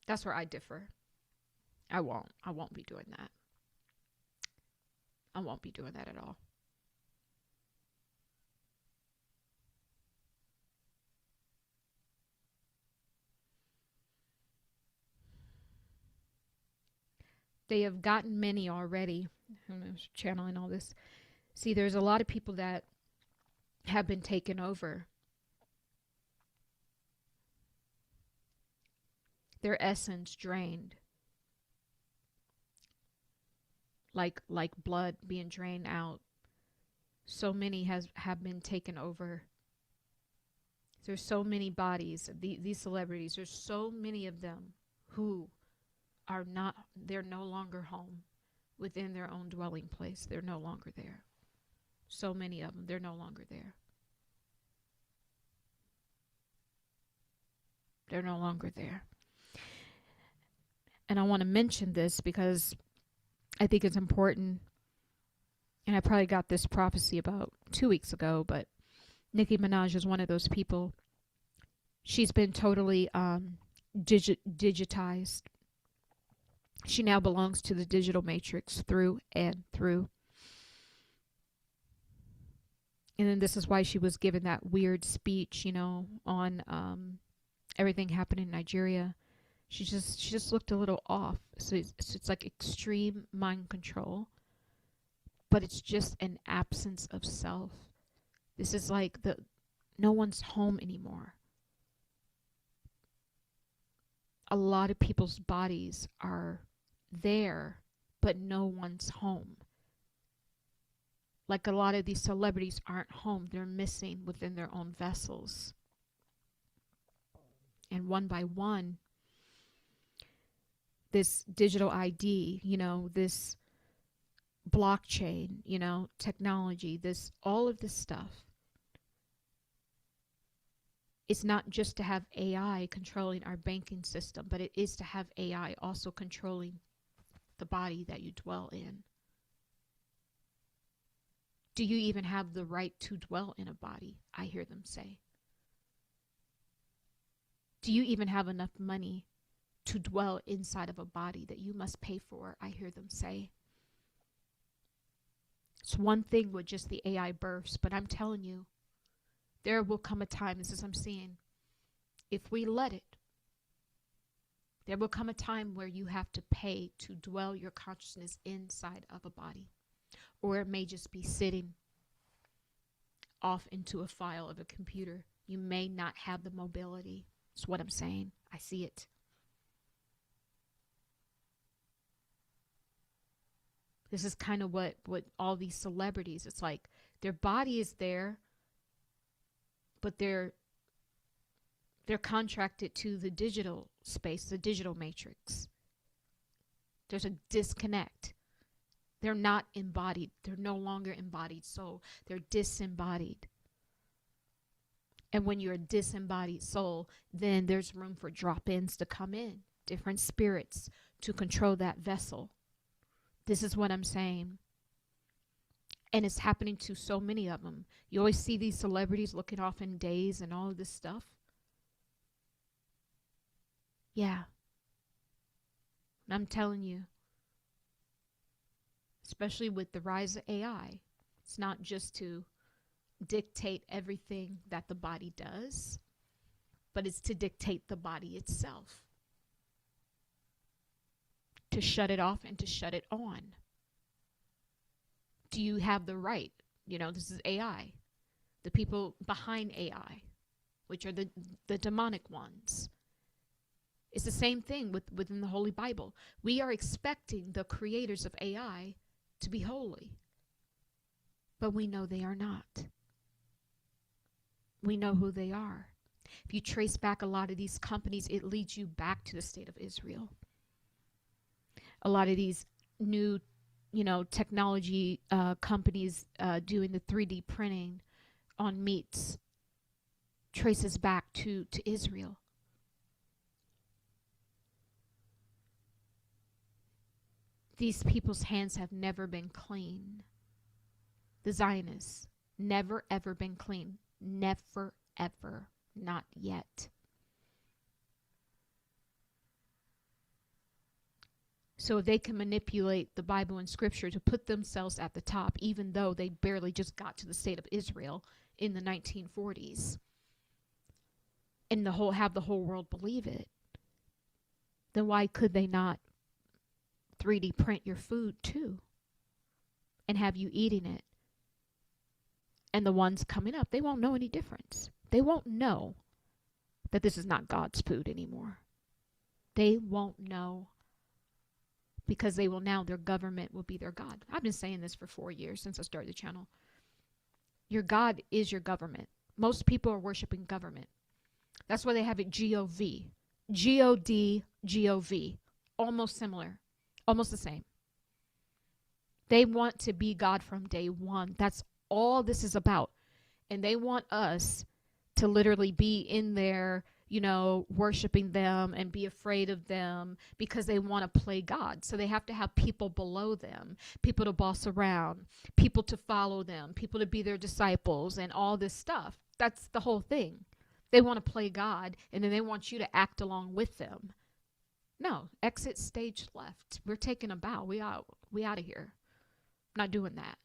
That's where I differ. I won't be doing that. I won't be doing that at all. They have gotten many already. I'm channeling all this. See, there's a lot of people that have been taken over. Their essence drained. Like blood being drained out. So many have been taken over. There's so many bodies, these celebrities, there's so many of them who they're no longer home within their own dwelling place. They're no longer there. So many of them, they're no longer there. They're no longer there. And I want to mention this because I think it's important. And I probably got this prophecy about 2 weeks ago, but Nicki Minaj is one of those people. She's been totally digitized. She now belongs to the digital matrix through and through. And then this is why she was given that weird speech, on everything happening in Nigeria. She just looked a little off. So it's like extreme mind control, but it's just an absence of self. This is like no one's home anymore. A lot of people's bodies are there, but no one's home. Like a lot of these celebrities aren't home. They're missing within their own vessels. And one by one, this digital ID, this blockchain, technology, all of this stuff. It's not just to have AI controlling our banking system, but it is to have AI also controlling the body that you dwell in. Do you even have the right to dwell in a body? I hear them say. Do you even have enough money to dwell inside of a body that you must pay for? I hear them say. It's one thing with just the AI births, but I'm telling you, there will come a time, this is what I'm seeing, if we let it, there will come a time where you have to pay to dwell your consciousness inside of a body. Or it may just be sitting off into a file of a computer. You may not have the mobility. That's what I'm saying. I see it. This is kind of what all these celebrities, it's like their body is there, but they're contracted to the digital space, the digital matrix. There's a disconnect. They're not embodied. They're no longer embodied soul. They're disembodied. And when you're a disembodied soul, then there's room for drop-ins to come in, different spirits to control that vessel. This is what I'm saying. And it's happening to so many of them. You always see these celebrities looking off in days and all of this stuff. Yeah. I'm telling you, especially with the rise of AI, it's not just to dictate everything that the body does, but it's to dictate the body itself, to shut it off and to shut it on. Do you have the right? You know, this is AI. The people behind AI, which are the demonic ones. It's the same thing within the Holy Bible. We are expecting the creators of AI to be holy, but we know they are not. We know who they are. If you trace back a lot of these companies, it leads you back to the state of Israel. A lot of these new, technology companies doing the 3D printing on meats traces back to Israel. These people's hands have never been clean. The Zionists, never ever been clean. Never ever. Not yet. So if they can manipulate the Bible and Scripture to put themselves at the top, even though they barely just got to the state of Israel in the 1940s, and have the whole world believe it, then why could they not 3D print your food too and have you eating it? And the ones coming up, they won't know any difference. They won't know that this is not God's food anymore. They won't know, because they will now, their government will be their God. I've been saying this for 4 years since I started the channel. Your God is your government. Most people are worshiping government. That's why they have it G-O-V. G-O-D, G-O-V. Almost similar. Almost the same. They want to be God from day one. That's all this is about. And they want us to literally be in there, worshiping them and be afraid of them, because they want to play God. So they have to have people below them, people to boss around, people to follow them, people to be their disciples, and all this stuff. That's the whole thing. They want to play God, and then they want you to act along with them. No, exit stage left. We're taking a bow. We out of here. I'm not doing that.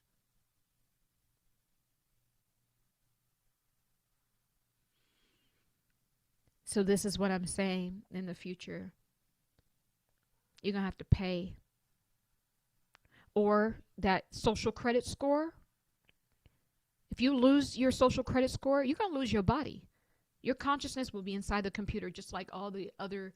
So this is what I'm saying in the future. You're going to have to pay. Or that social credit score. If you lose your social credit score, you're going to lose your body. Your consciousness will be inside the computer, just like all the other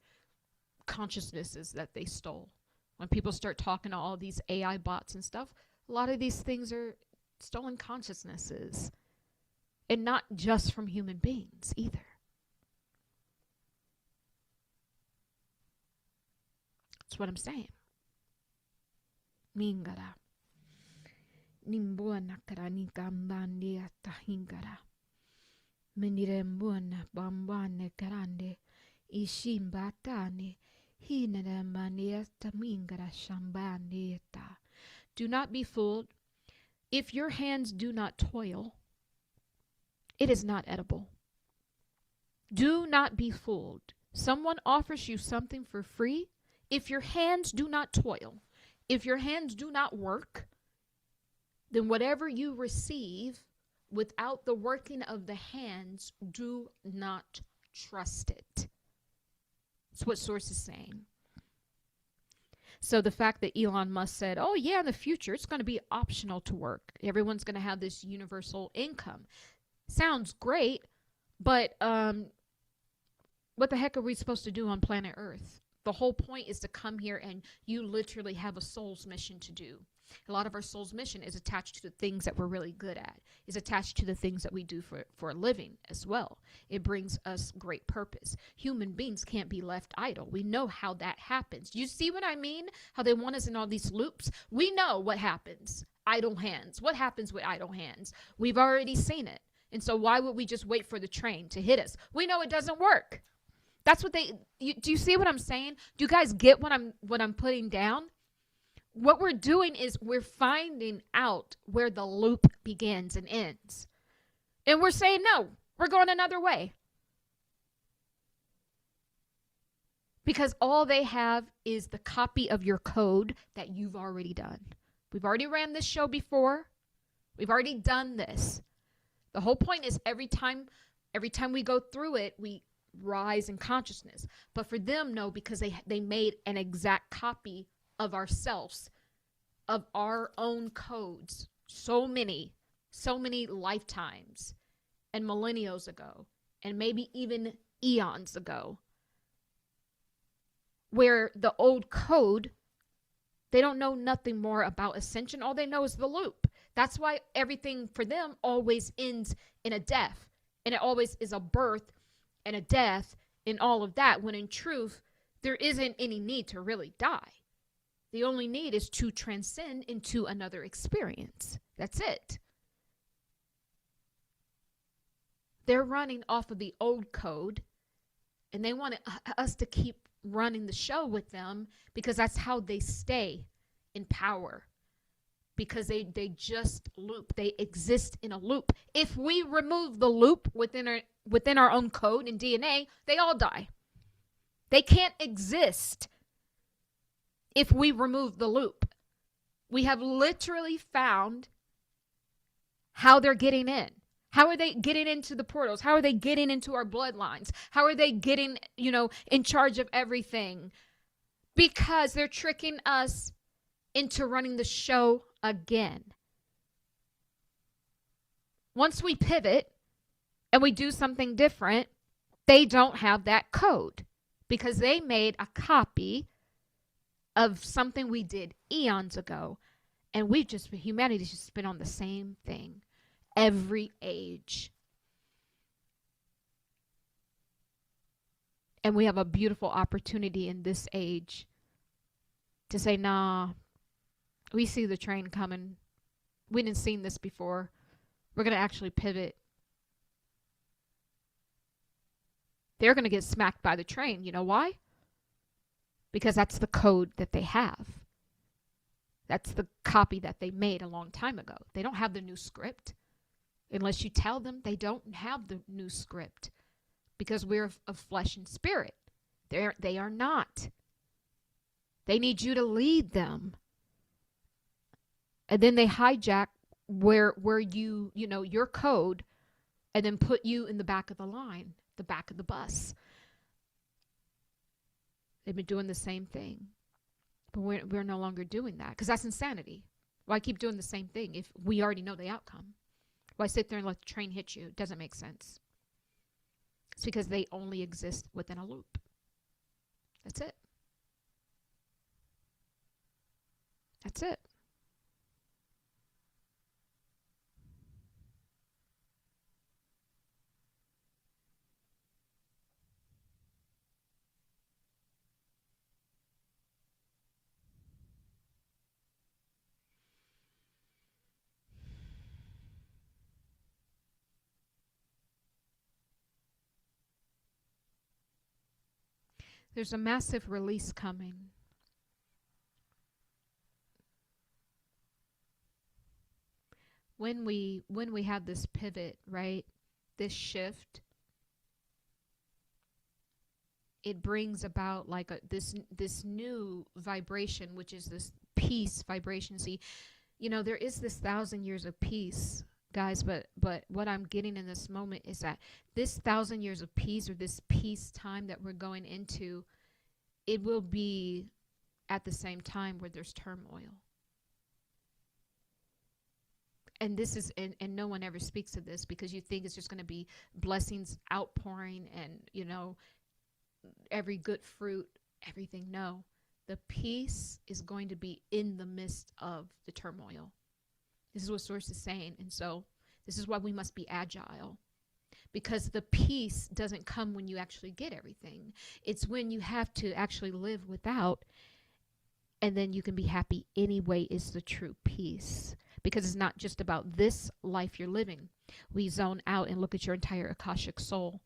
consciousnesses that they stole. When people start talking to all these AI bots and stuff, a lot of these things are stolen consciousnesses. And not just from human beings either. That's what I'm saying. Mingara. Nimbuana karani gambandi atahingara. Menirembuana bambane karande. Ishimbatane. Hinarambanieta mingara shambandieta. Do not be fooled. If your hands do not toil, it is not edible. Do not be fooled. Someone offers you something for free. If your hands do not toil, if your hands do not work, then whatever you receive without the working of the hands, do not trust it. That's what Source is saying. So the fact that Elon Musk said, oh yeah, in the future, it's going to be optional to work. Everyone's going to have this universal income. Sounds great, but what the heck are we supposed to do on planet Earth? The whole point is to come here and you literally have a soul's mission to do. A lot of our soul's mission is attached to the things that we're really good at, is attached to the things that we do for a living as well. It brings us great purpose. Human beings can't be left idle. We know how that happens. You see what I mean? How they want us in all these loops? We know what happens. Idle hands. What happens with idle hands? We've already seen it. And so why would we just wait for the train to hit us? We know it doesn't work. That's what do you see what I'm saying? Do you guys get what I'm putting down? what we're doing is we're finding out where the loop begins and ends. And we're saying, no, we're going another way. Because all they have is the copy of your code that you've already done. We've already ran this show before. We've already done this. The whole point is every time we go through it, we rise in consciousness. But for them, no, because they made an exact copy of ourselves, of our own codes, so many lifetimes and millennials ago, and maybe even eons ago, where the old code, they don't know nothing more about ascension. All they know is the loop. That's why everything for them always ends in a death, and it always is a birth and a death and all of that, when in truth, there isn't any need to really die. The only need is to transcend into another experience. That's it. They're running off of the old code, and they want us to keep running the show with them, because that's how they stay in power, because they just loop. They exist in a loop. If we remove the loop within our own code and DNA, they all die. They can't exist if we remove the loop. We have literally found how they're getting in. How are they getting into the portals? How are they getting into our bloodlines? How are they getting, in charge of everything? Because they're tricking us into running the show again. Once we pivot and we do something different, they don't have that code, because they made a copy of something we did eons ago. And humanity's just been on the same thing every age. And we have a beautiful opportunity in this age to say, nah, we see the train coming. We didn't see this before. We're going to actually pivot. They're going to get smacked by the train. You know why? Because that's the code that they have. That's the copy that they made a long time ago. They don't have the new script. Unless you tell them, they don't have the new script, because we're of flesh and spirit. They are not. They need you to lead them. And then they hijack where you your code, and then put you in the back of the line, the back of the bus. They've been doing the same thing. But we're no longer doing that, because that's insanity. Why keep doing the same thing if we already know the outcome? Why sit there and let the train hit you? It doesn't make sense. It's because they only exist within a loop. That's it. That's it. There's a massive release coming. When we have this pivot, right? This shift, it brings about like this new vibration, which is this peace vibration. See, there is this 1,000 years of peace, guys, but what I'm getting in this moment is that this 1,000 years of peace, or this peace time that we're going into, it will be at the same time where there's turmoil. And this is, and no one ever speaks of this, because you think it's just going to be blessings outpouring and, every good fruit, everything. No, the peace is going to be in the midst of the turmoil. This is what Source is saying. And so this is why we must be agile, because the peace doesn't come when you actually get everything. It's when you have to actually live without, and then you can be happy anyway, is the true peace. Because it's not just about this life you're living. We zone out and look at your entire Akashic soul.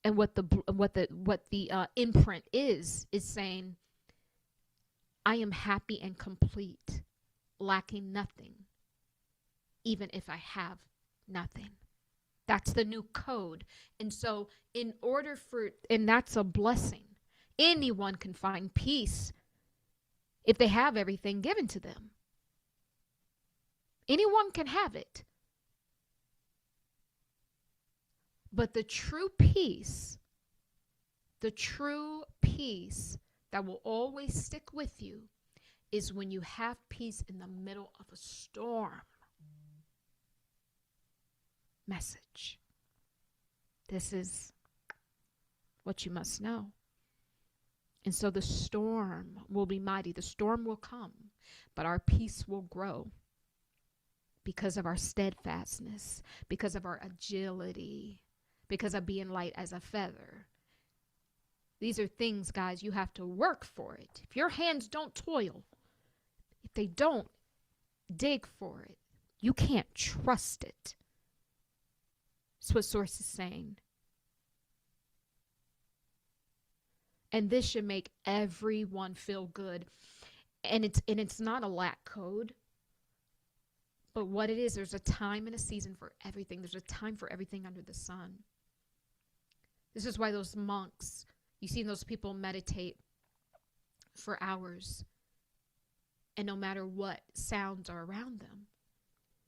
And what the imprint is saying, I am happy and complete, lacking nothing, even if I have nothing. That's the new code. And so and that's a blessing. Anyone can find peace if they have everything given to them. Anyone can have it. But the true peace that will always stick with you is when you have peace in the middle of a storm. Message. This is what you must know. And so the storm will be mighty. The storm will come, but our peace will grow because of our steadfastness, because of our agility, because of being light as a feather. These are things, guys, you have to work for it. If your hands don't toil, if they don't dig for it, you can't trust it. That's what Source is saying. And this should make everyone feel good. And it's not a lack code. But what it is, there's a time and a season for everything. There's a time for everything under the sun. This is why those monks, you see those people meditate for hours. And no matter what sounds are around them,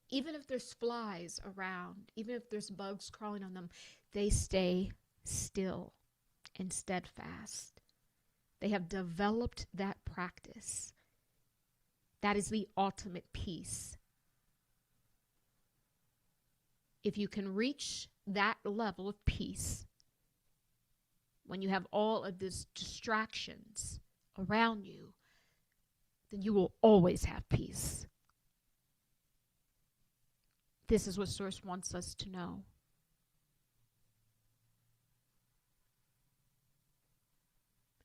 even if there's flies around, even if there's bugs crawling on them, they stay still and steadfast. They have developed that practice. That is the ultimate peace. If you can reach that level of peace, when you have all of these distractions around you, then you will always have peace. This is what Source wants us to know.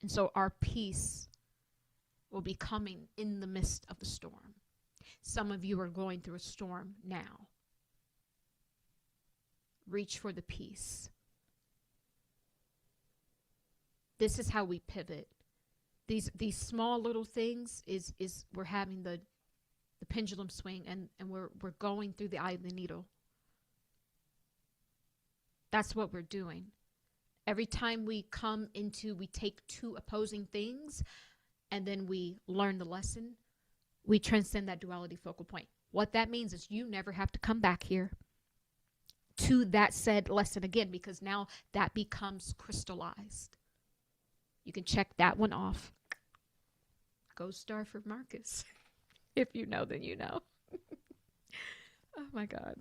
And so our peace will be coming in the midst of the storm. Some of you are going through a storm now. Reach for the peace. This is how we pivot. These small little things is we're having the pendulum swing, and we're going through the eye of the needle. That's what we're doing. Every time we take two opposing things, and then we learn the lesson, we transcend that duality focal point. What that means is you never have to come back here to that said lesson again, because now that becomes crystallized. You can check that one off. Gold star for Marcus. If you know, then you know. Oh my God.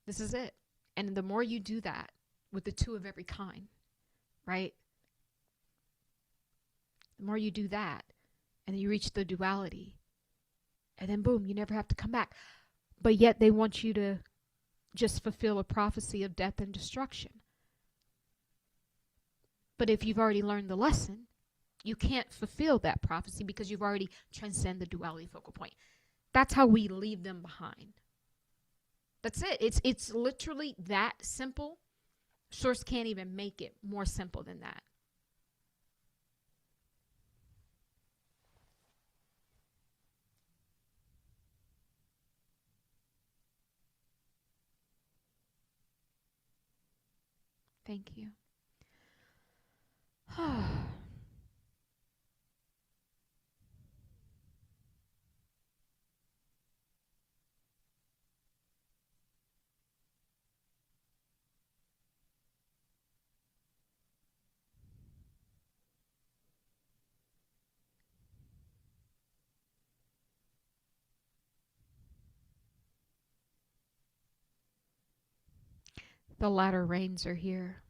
This is it. And the more you do that with the two of every kind, right? The more you do that, and then you reach the duality, and then boom, you never have to come back. But yet they want you to just fulfill a prophecy of death and destruction. But if you've already learned the lesson, you can't fulfill that prophecy because you've already transcended the duality focal point. That's how we leave them behind. That's it. It's literally that simple. Source can't even make it more simple than that. Thank you. The latter rains are here.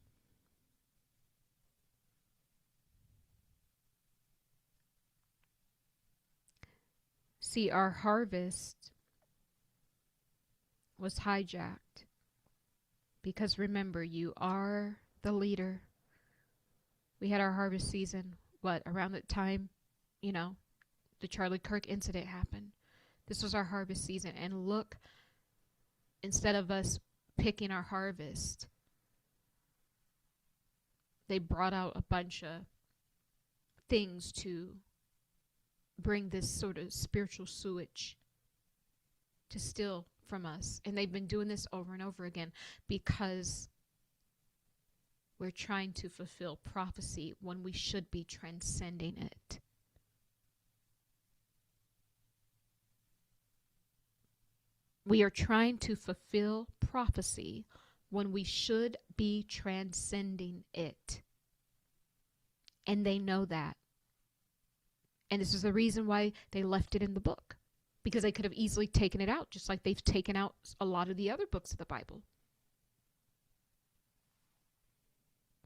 See, our harvest was hijacked because remember, you are the leader. We had our harvest season, around the time, the Charlie Kirk incident happened. This was our harvest season. And look, instead of us picking our harvest, they brought out a bunch of things to bring this sort of spiritual sewage to steal from us. And they've been doing this over and over again because we're trying to fulfill prophecy when we should be transcending it. We are trying to fulfill prophecy when we should be transcending it. And they know that. And this is the reason why they left it in the book. Because they could have easily taken it out, just like they've taken out a lot of the other books of the Bible.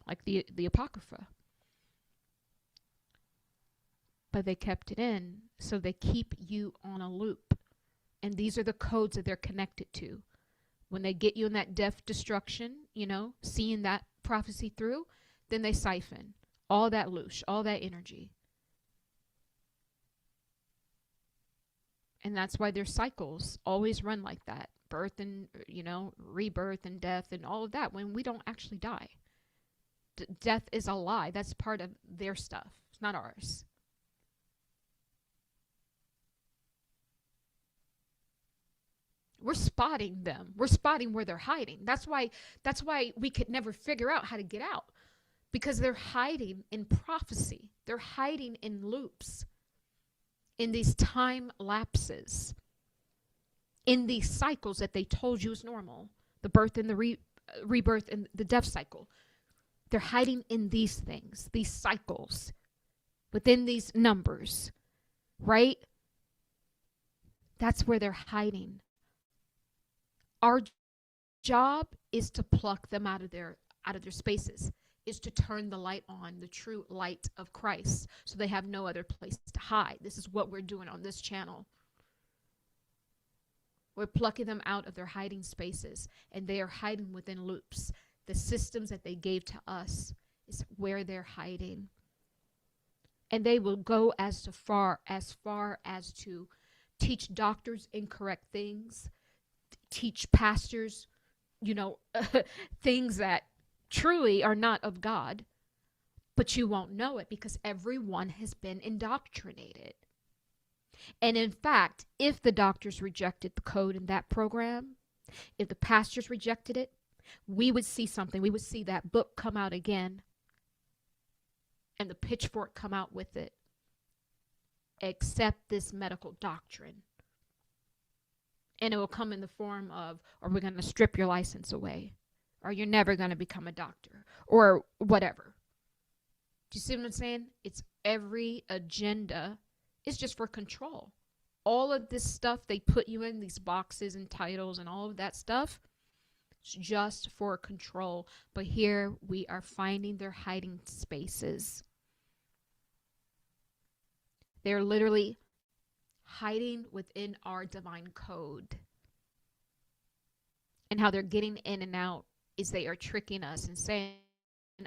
Like the Apocrypha. But they kept it in, so they keep you on a loop. And these are the codes that they're connected to. When they get you in that death destruction, you know, seeing that prophecy through, then they siphon all that loosh, all that energy. And that's why their cycles always run like that. Birth and, you know, rebirth and death and all of that when we don't actually die. Death is a lie. That's part of their stuff. It's not ours. We're spotting them. We're spotting where they're hiding. That's why we could never figure out how to get out. Because they're hiding in prophecy. They're hiding in loops. In these time lapses. In these cycles that they told you is normal. The birth and the rebirth and the death cycle. They're hiding in these things. These cycles. Within these numbers. Right? That's where they're hiding. Our job is to pluck them out of their spaces, is to turn the light on, the true light of Christ, so they have no other place to hide. This is what we're doing on this channel. We're plucking them out of their hiding spaces, and they are hiding within loops. The systems that they gave to us is where they're hiding. And they will go as far as to teach doctors incorrect things, teach pastors, you know, things that truly are not of God, but you won't know it because everyone has been indoctrinated. And in fact, if the doctors rejected the code in that program, if the pastors rejected it, we would see something. We would see that book come out again and the pitchfork come out with it. Accept this medical doctrine. And it will come in the form of, or we're going to strip your license away, or you're never going to become a doctor, or whatever. Do you see what I'm saying? It's every agenda is just for control. All of this stuff they put you in, these boxes and titles and all of that stuff, it's just for control. But here we are finding their hiding spaces. They're literally hiding within our divine code. And how they're getting in and out is they are tricking us and saying,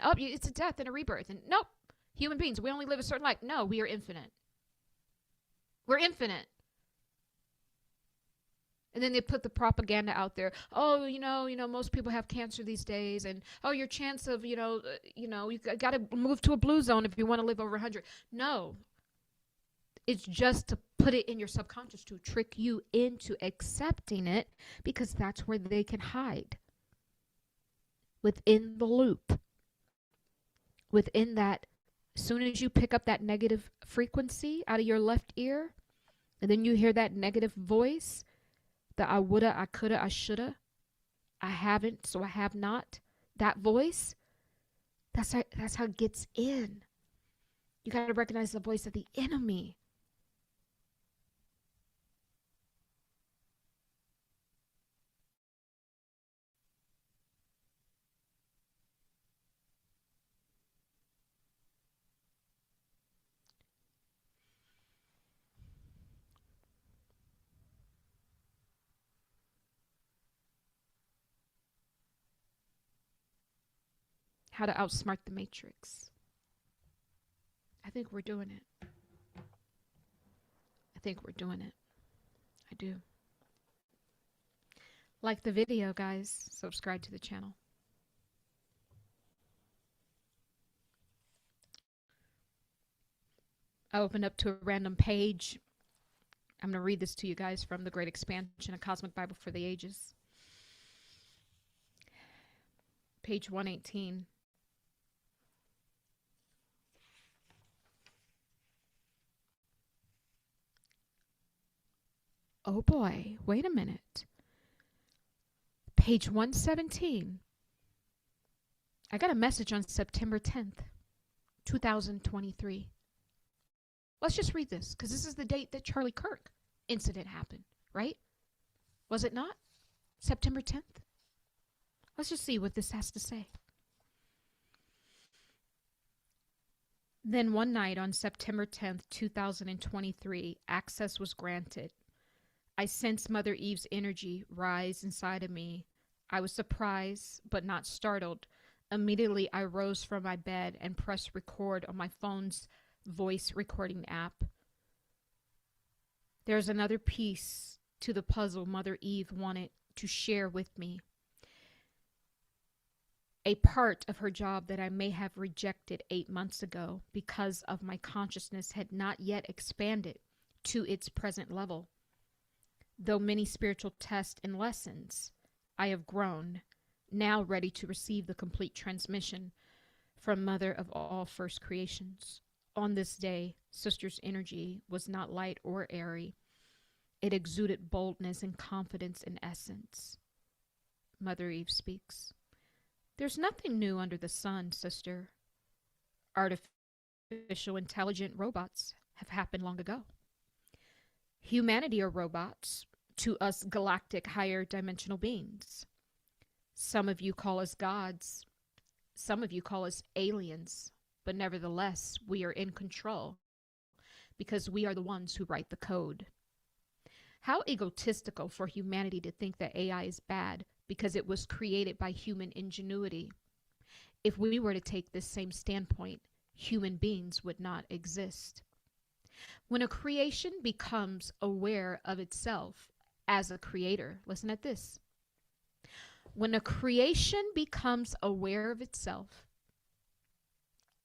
oh, it's a death and a rebirth. And nope, human beings, we only live a certain life. No, we are infinite. We're infinite. And then they put the propaganda out there. Oh, you know, most people have cancer these days. And, oh, your chance of, you got to move to a blue zone if you want to live over 100. No. It's just to put it in your subconscious to trick you into accepting it because that's where they can hide. Within the loop. Within that, as soon as you pick up that negative frequency out of your left ear, and then you hear that negative voice, the I woulda, I coulda, I shoulda, I haven't, so I have not, that voice, that's how it gets in. You got to recognize the voice of the enemy. How to outsmart the matrix. I think we're doing it. I think we're doing it. I do. Like the video, guys. Subscribe to the channel. I opened up to a random page. I'm going to read this to you guys from The Great Expansion, a Cosmic Bible for the Ages. Page 118. Oh boy, wait a minute. Page 117. I got a message on September 10th, 2023. Let's just read this, because this is the date that Charlie Kirk incident happened, right? Was it not? September 10th? Let's just see what this has to say. Then one night on September 10th, 2023, access was granted. I sensed Mother Eve's energy rise inside of me. I was surprised, but not startled. Immediately, I rose from my bed and pressed record on my phone's voice recording app. There's another piece to the puzzle Mother Eve wanted to share with me. A part of her job that I may have rejected 8 months ago because of my consciousness had not yet expanded to its present level. Though many spiritual tests and lessons, I have grown, now ready to receive the complete transmission from Mother of all first creations. On this day, Sister's energy was not light or airy. It exuded boldness and confidence in essence. Mother Eve speaks. There's nothing new under the sun, Sister. Artificial intelligent robots have happened long ago. Humanity are robots, to us galactic higher dimensional beings. Some of you call us gods. Some of you call us aliens. But nevertheless, we are in control because we are the ones who write the code. How egotistical for humanity to think that AI is bad because it was created by human ingenuity. If we were to take this same standpoint, human beings would not exist. When a creation becomes aware of itself as a creator, listen at this. When a creation becomes aware of itself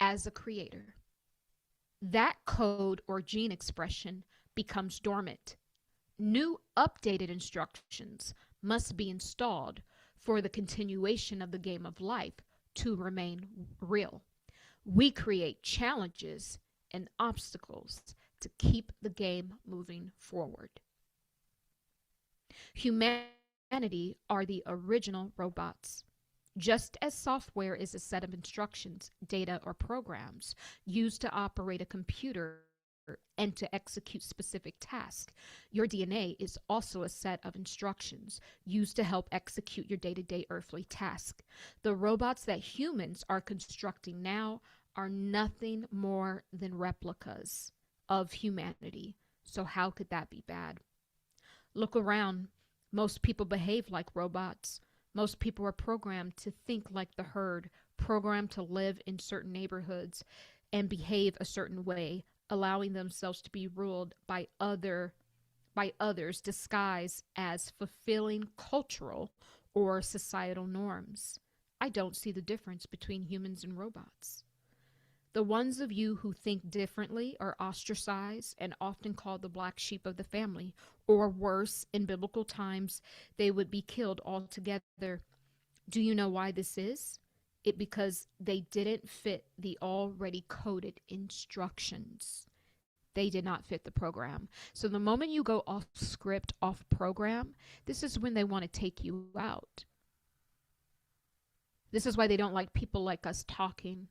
as a creator, that code or gene expression becomes dormant. New updated instructions must be installed for the continuation of the game of life to remain real. We create challenges and obstacles to keep the game moving forward. Humanity are the original robots. Just as software is a set of instructions, data, or programs used to operate a computer and to execute specific tasks, your DNA is also a set of instructions used to help execute your day-to-day earthly task. The robots that humans are constructing now are nothing more than replicas of humanity. So how could that be bad? Look around. Most people behave like robots. Most people are programmed to think like the herd, programmed to live in certain neighborhoods and behave a certain way, allowing themselves to be ruled by others disguised as fulfilling cultural or societal norms. I don't see the difference between humans and robots. The ones of you who think differently are ostracized and often called the black sheep of the family, or worse, in biblical times, they would be killed altogether. Do you know why this is? Because they didn't fit the already coded instructions. They did not fit the program. So the moment you go off script, off program, this is when they want to take you out. This is why they don't like people like us talking.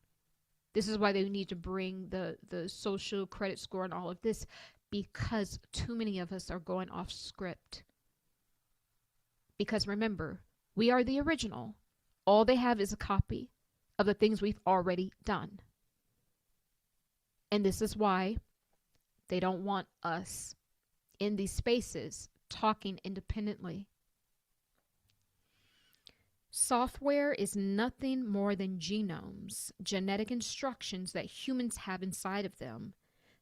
This is why they need to bring the social credit score and all of this, because too many of us are going off script. Because remember, we are the original. All they have is a copy of the things we've already done. And this is why they don't want us in these spaces talking independently. Software is nothing more than genomes, genetic instructions that humans have inside of them.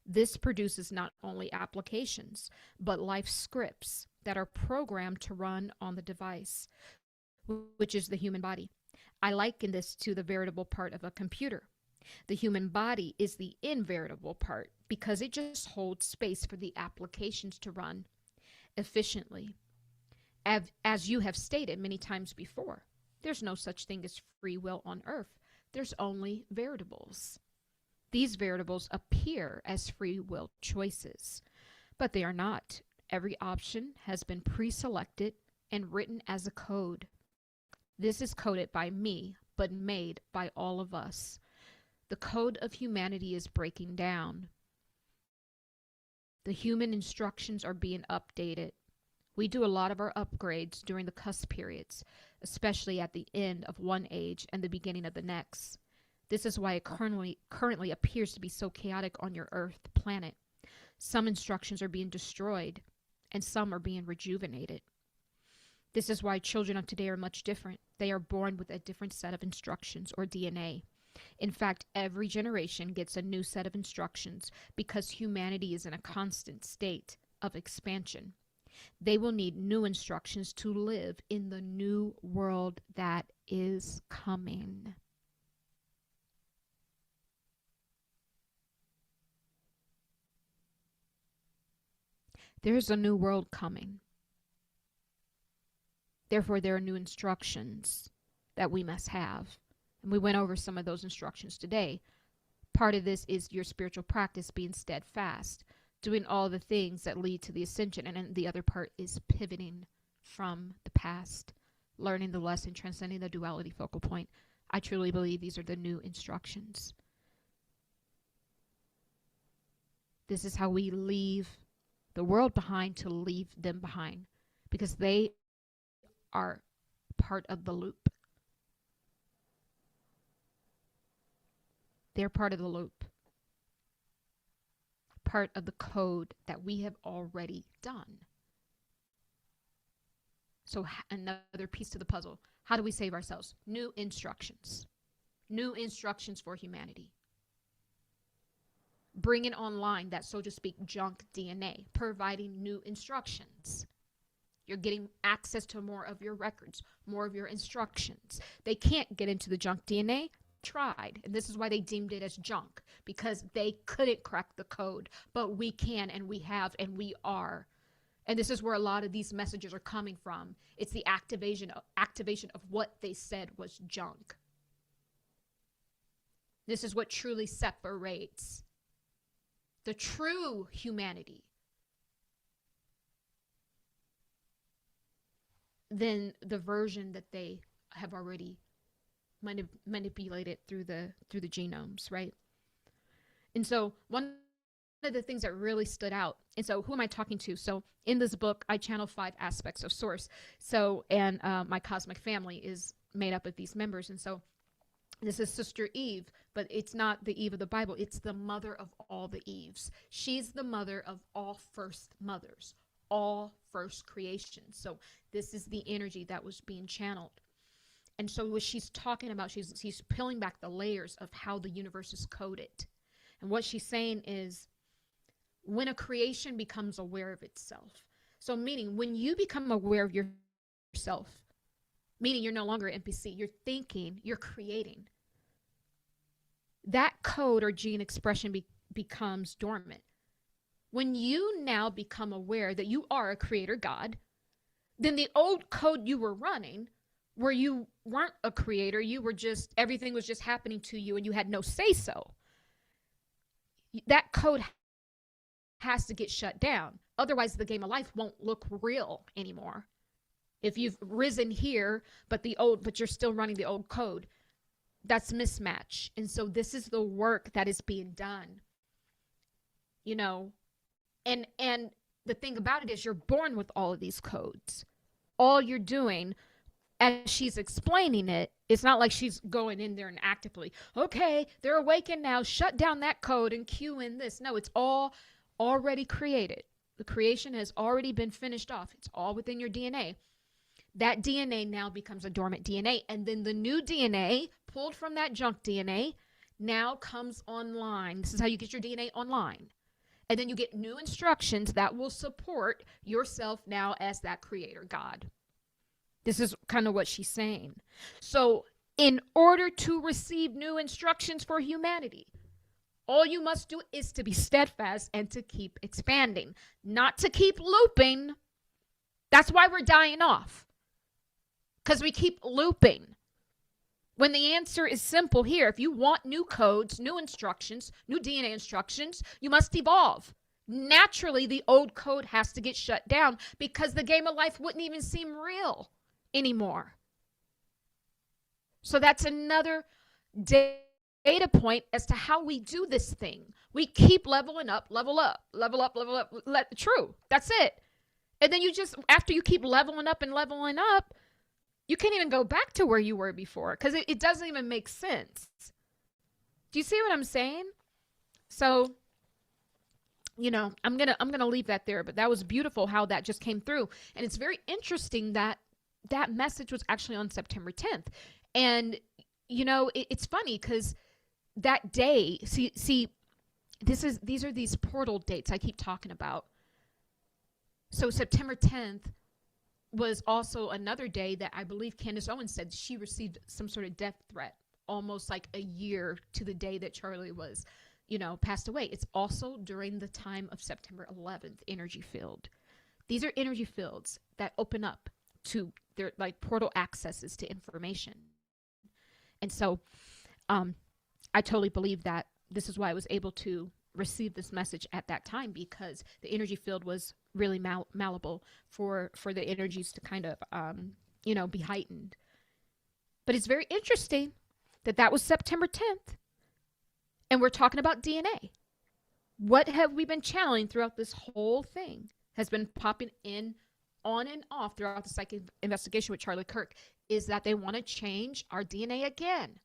This produces not only applications, but life scripts that are programmed to run on the device, which is the human body. I liken this to the veritable part of a computer. The human body is the inveritable part because it just holds space for the applications to run efficiently. As you have stated many times before, there's no such thing as free will on earth. There's only variables. These variables appear as free will choices, but they are not. Every option has been pre-selected and written as a code. This is coded by me, but made by all of us. The code of humanity is breaking down. The human instructions are being updated. We do a lot of our upgrades during the cusp periods, especially at the end of one age and the beginning of the next. This is why it currently appears to be so chaotic on your Earth planet. Some instructions are being destroyed, and some are being rejuvenated. This is why children of today are much different. They are born with a different set of instructions or DNA. In fact, every generation gets a new set of instructions because humanity is in a constant state of expansion. They will need new instructions to live in the new world that is coming. There's a new world coming. Therefore, there are new instructions that we must have. And we went over some of those instructions today. Part of this is your spiritual practice being steadfast, doing all the things that lead to the ascension. And then the other part is pivoting from the past, learning the lesson, transcending the duality focal point. I truly believe these are the new instructions. This is how we leave the world behind to leave them behind, because they are part of the loop. They're part of the loop, part of the code that we have already done. So another piece to the puzzle. How do we save ourselves? New instructions. New instructions for humanity. Bringing online that, so to speak, junk DNA, providing new instructions. You're getting access to more of your records, more of your instructions. They can't get into the junk DNA. Tried, and this is why they deemed it as junk, because they couldn't crack the code, but we can, and we have, and we are. And this is where a lot of these messages are coming from. It's the activation of what they said was junk. This is what truly separates the true humanity than the version that they have already manipulated through the genomes, right? And so one of the things that really stood out, and so who am I talking to? So in this book, I channel 5 aspects of source. So, and my cosmic family is made up of these members. And so this is Sister Eve, but it's not the Eve of the Bible. It's the mother of all the Eves. She's the mother of all first mothers, all first creations. So this is the energy that was being channeled. And so what she's talking about, she's peeling back the layers of how the universe is coded. And what she's saying is, when a creation becomes aware of itself, so meaning when you become aware of yourself, meaning you're no longer an NPC, you're thinking, you're creating, that code or gene expression becomes dormant. When you now become aware that you are a creator God, then the old code you were running, where you weren't a creator, you were just, everything was just happening to you and you had no say so, that code has to get shut down. Otherwise, the game of life won't look real anymore. If you've risen here, but you're still running the old code, that's mismatch. And so this is the work that is being done, you know, and the thing about it is you're born with all of these codes. All you're doing, as she's explaining it, it's not like she's going in there and actively, okay, they're awakened now, shut down that code and cue in this. No, it's all already created. The creation has already been finished off. It's all within your DNA. That DNA now becomes a dormant DNA. And then the new DNA pulled from that junk DNA now comes online. This is how you get your DNA online. And then you get new instructions that will support yourself now as that creator God. This is kind of what she's saying. So in order to receive new instructions for humanity. All you must do is to be steadfast and to keep expanding, not to keep looping. That's why we're dying off, because we keep looping. When the answer is simple here, if you want new codes, new instructions, new DNA instructions, you must evolve. Naturally, the old code has to get shut down because the game of life wouldn't even seem real anymore. So that's another data point as to how we do this thing. We keep leveling up, level up, level up, level up. True. That's it. And then you just, after you keep leveling up and leveling up, you can't even go back to where you were before because it doesn't even make sense. Do you see what I'm saying? So, you know, I'm gonna leave that there, but that was beautiful how that just came through. And it's very interesting that that message was actually on September 10th. And, you know, it's funny because that day, see, these are these portal dates I keep talking about. So September 10th was also another day that I believe Candace Owens said she received some sort of death threat, almost like a year to the day that Charlie was, you know, passed away. It's also during the time of September 11th energy field. These are energy fields that open up to their like portal accesses to information. And so I totally believe that this is why I was able to receive this message at that time, because the energy field was really malleable for the energies to kind of, you know, be heightened. But it's very interesting that that was September 10th. And we're talking about DNA. What have we been channeling throughout this whole thing? Has been popping in, on and off throughout the psychic investigation with Charlie Kirk, is that they want to change our DNA again.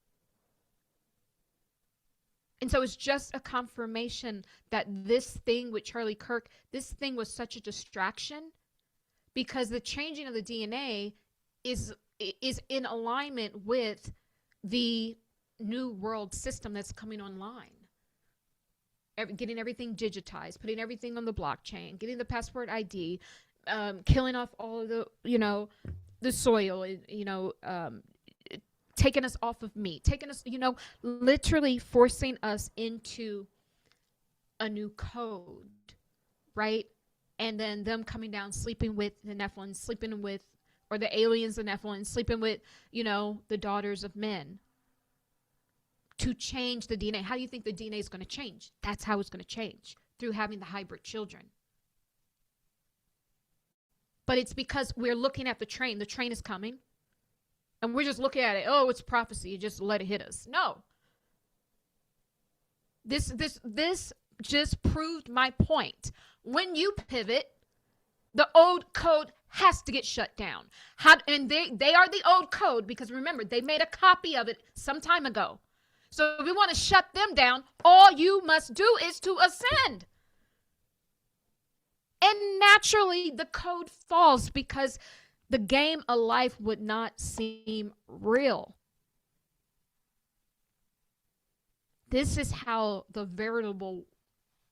And so it's just a confirmation that this thing with Charlie Kirk, this thing was such a distraction, because the changing of the DNA is in alignment with the new world system that's coming online. Getting everything digitized, putting everything on the blockchain, getting the passport ID, killing off all of the, you know, the soil, you know, taking us off of meat, taking us, you know, literally forcing us into a new code, right? And then them coming down, sleeping with the Nephilim, sleeping with, or the aliens, the Nephilim, sleeping with, you know, the daughters of men to change the DNA. How do you think the DNA is going to change? That's how it's going to change, through having the hybrid children. But it's because we're looking at the train. The train is coming. And we're just looking at it. Oh, it's prophecy. You just let it hit us. No. This just proved my point. When you pivot, the old code has to get shut down. And they are the old code, because remember, they made a copy of it some time ago. So if we want to shut them down, all you must do is to ascend. And naturally, the code falls because the game of life would not seem real. This is how the veritable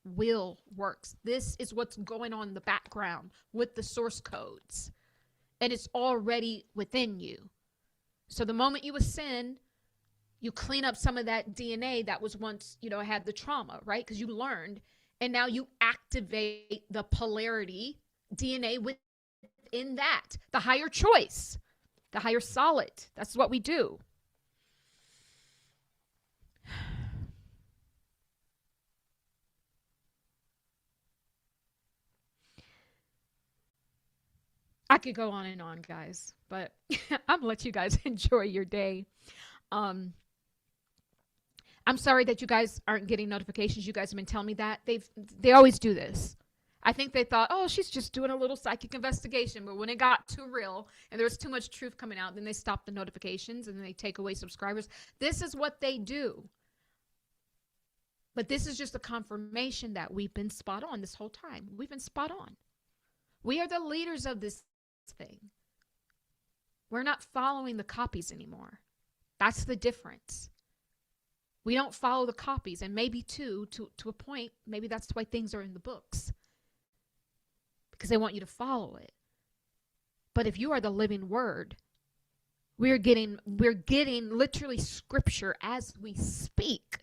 will works. This is what's going on in the background with the source codes. And it's already within you. So the moment you ascend, you clean up some of that DNA that was once, you know, had the trauma, right? Because you learned. And now you activate the polarity DNA within that, the higher choice, the higher solid. That's what we do. I could go on and on, guys, but I'm gonna let you guys enjoy your day. I'm sorry that you guys aren't getting notifications. You guys have been telling me that. They always do this. I think they thought, oh, she's just doing a little psychic investigation. But when it got too real and there was too much truth coming out, then they stop the notifications and they take away subscribers. This is what they do. But this is just a confirmation that we've been spot on this whole time. We've been spot on. We are the leaders of this thing. We're not following the copies anymore. That's the difference. We don't follow the copies, and maybe to a point, maybe that's why things are in the books, because they want you to follow it. But if you are the living word, We're getting literally scripture as we speak.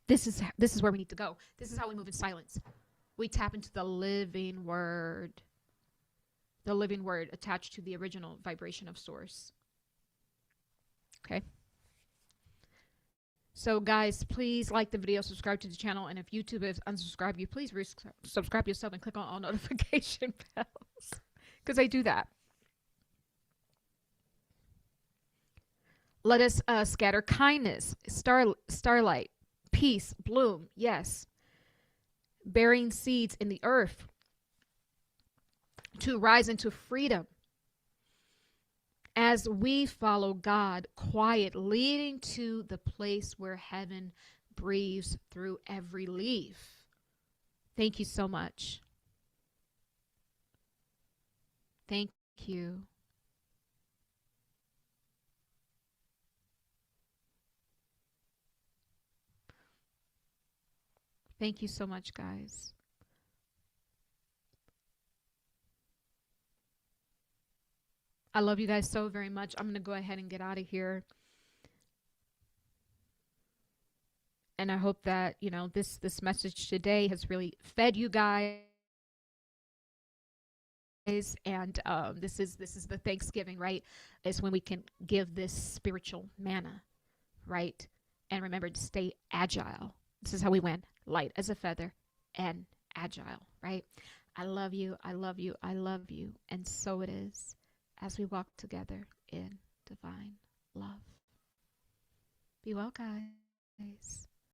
This is where we need to go. This is how we move in silence. We tap into the living word. The living word attached to the original vibration of source. Okay. So guys, please like the video, subscribe to the channel, and if YouTube has unsubscribed you, please subscribe yourself and click on all notification bells, because I do that. Let us scatter kindness, starlight, peace, bloom, yes, bearing seeds in the earth to rise into freedom as we follow God, quiet, leading to the place where heaven breathes through every leaf. Thank you so much. Thank you. Thank you so much, guys. I love you guys so very much. I'm going to go ahead and get out of here. And I hope that, you know, this message today has really fed you guys. And this is the Thanksgiving, right? Is when we can give this spiritual manna, right? And remember to stay agile. This is how we win. Light as a feather and agile, right? I love you. I love you. I love you. And so it is as we walk together in divine love. Be well, guys.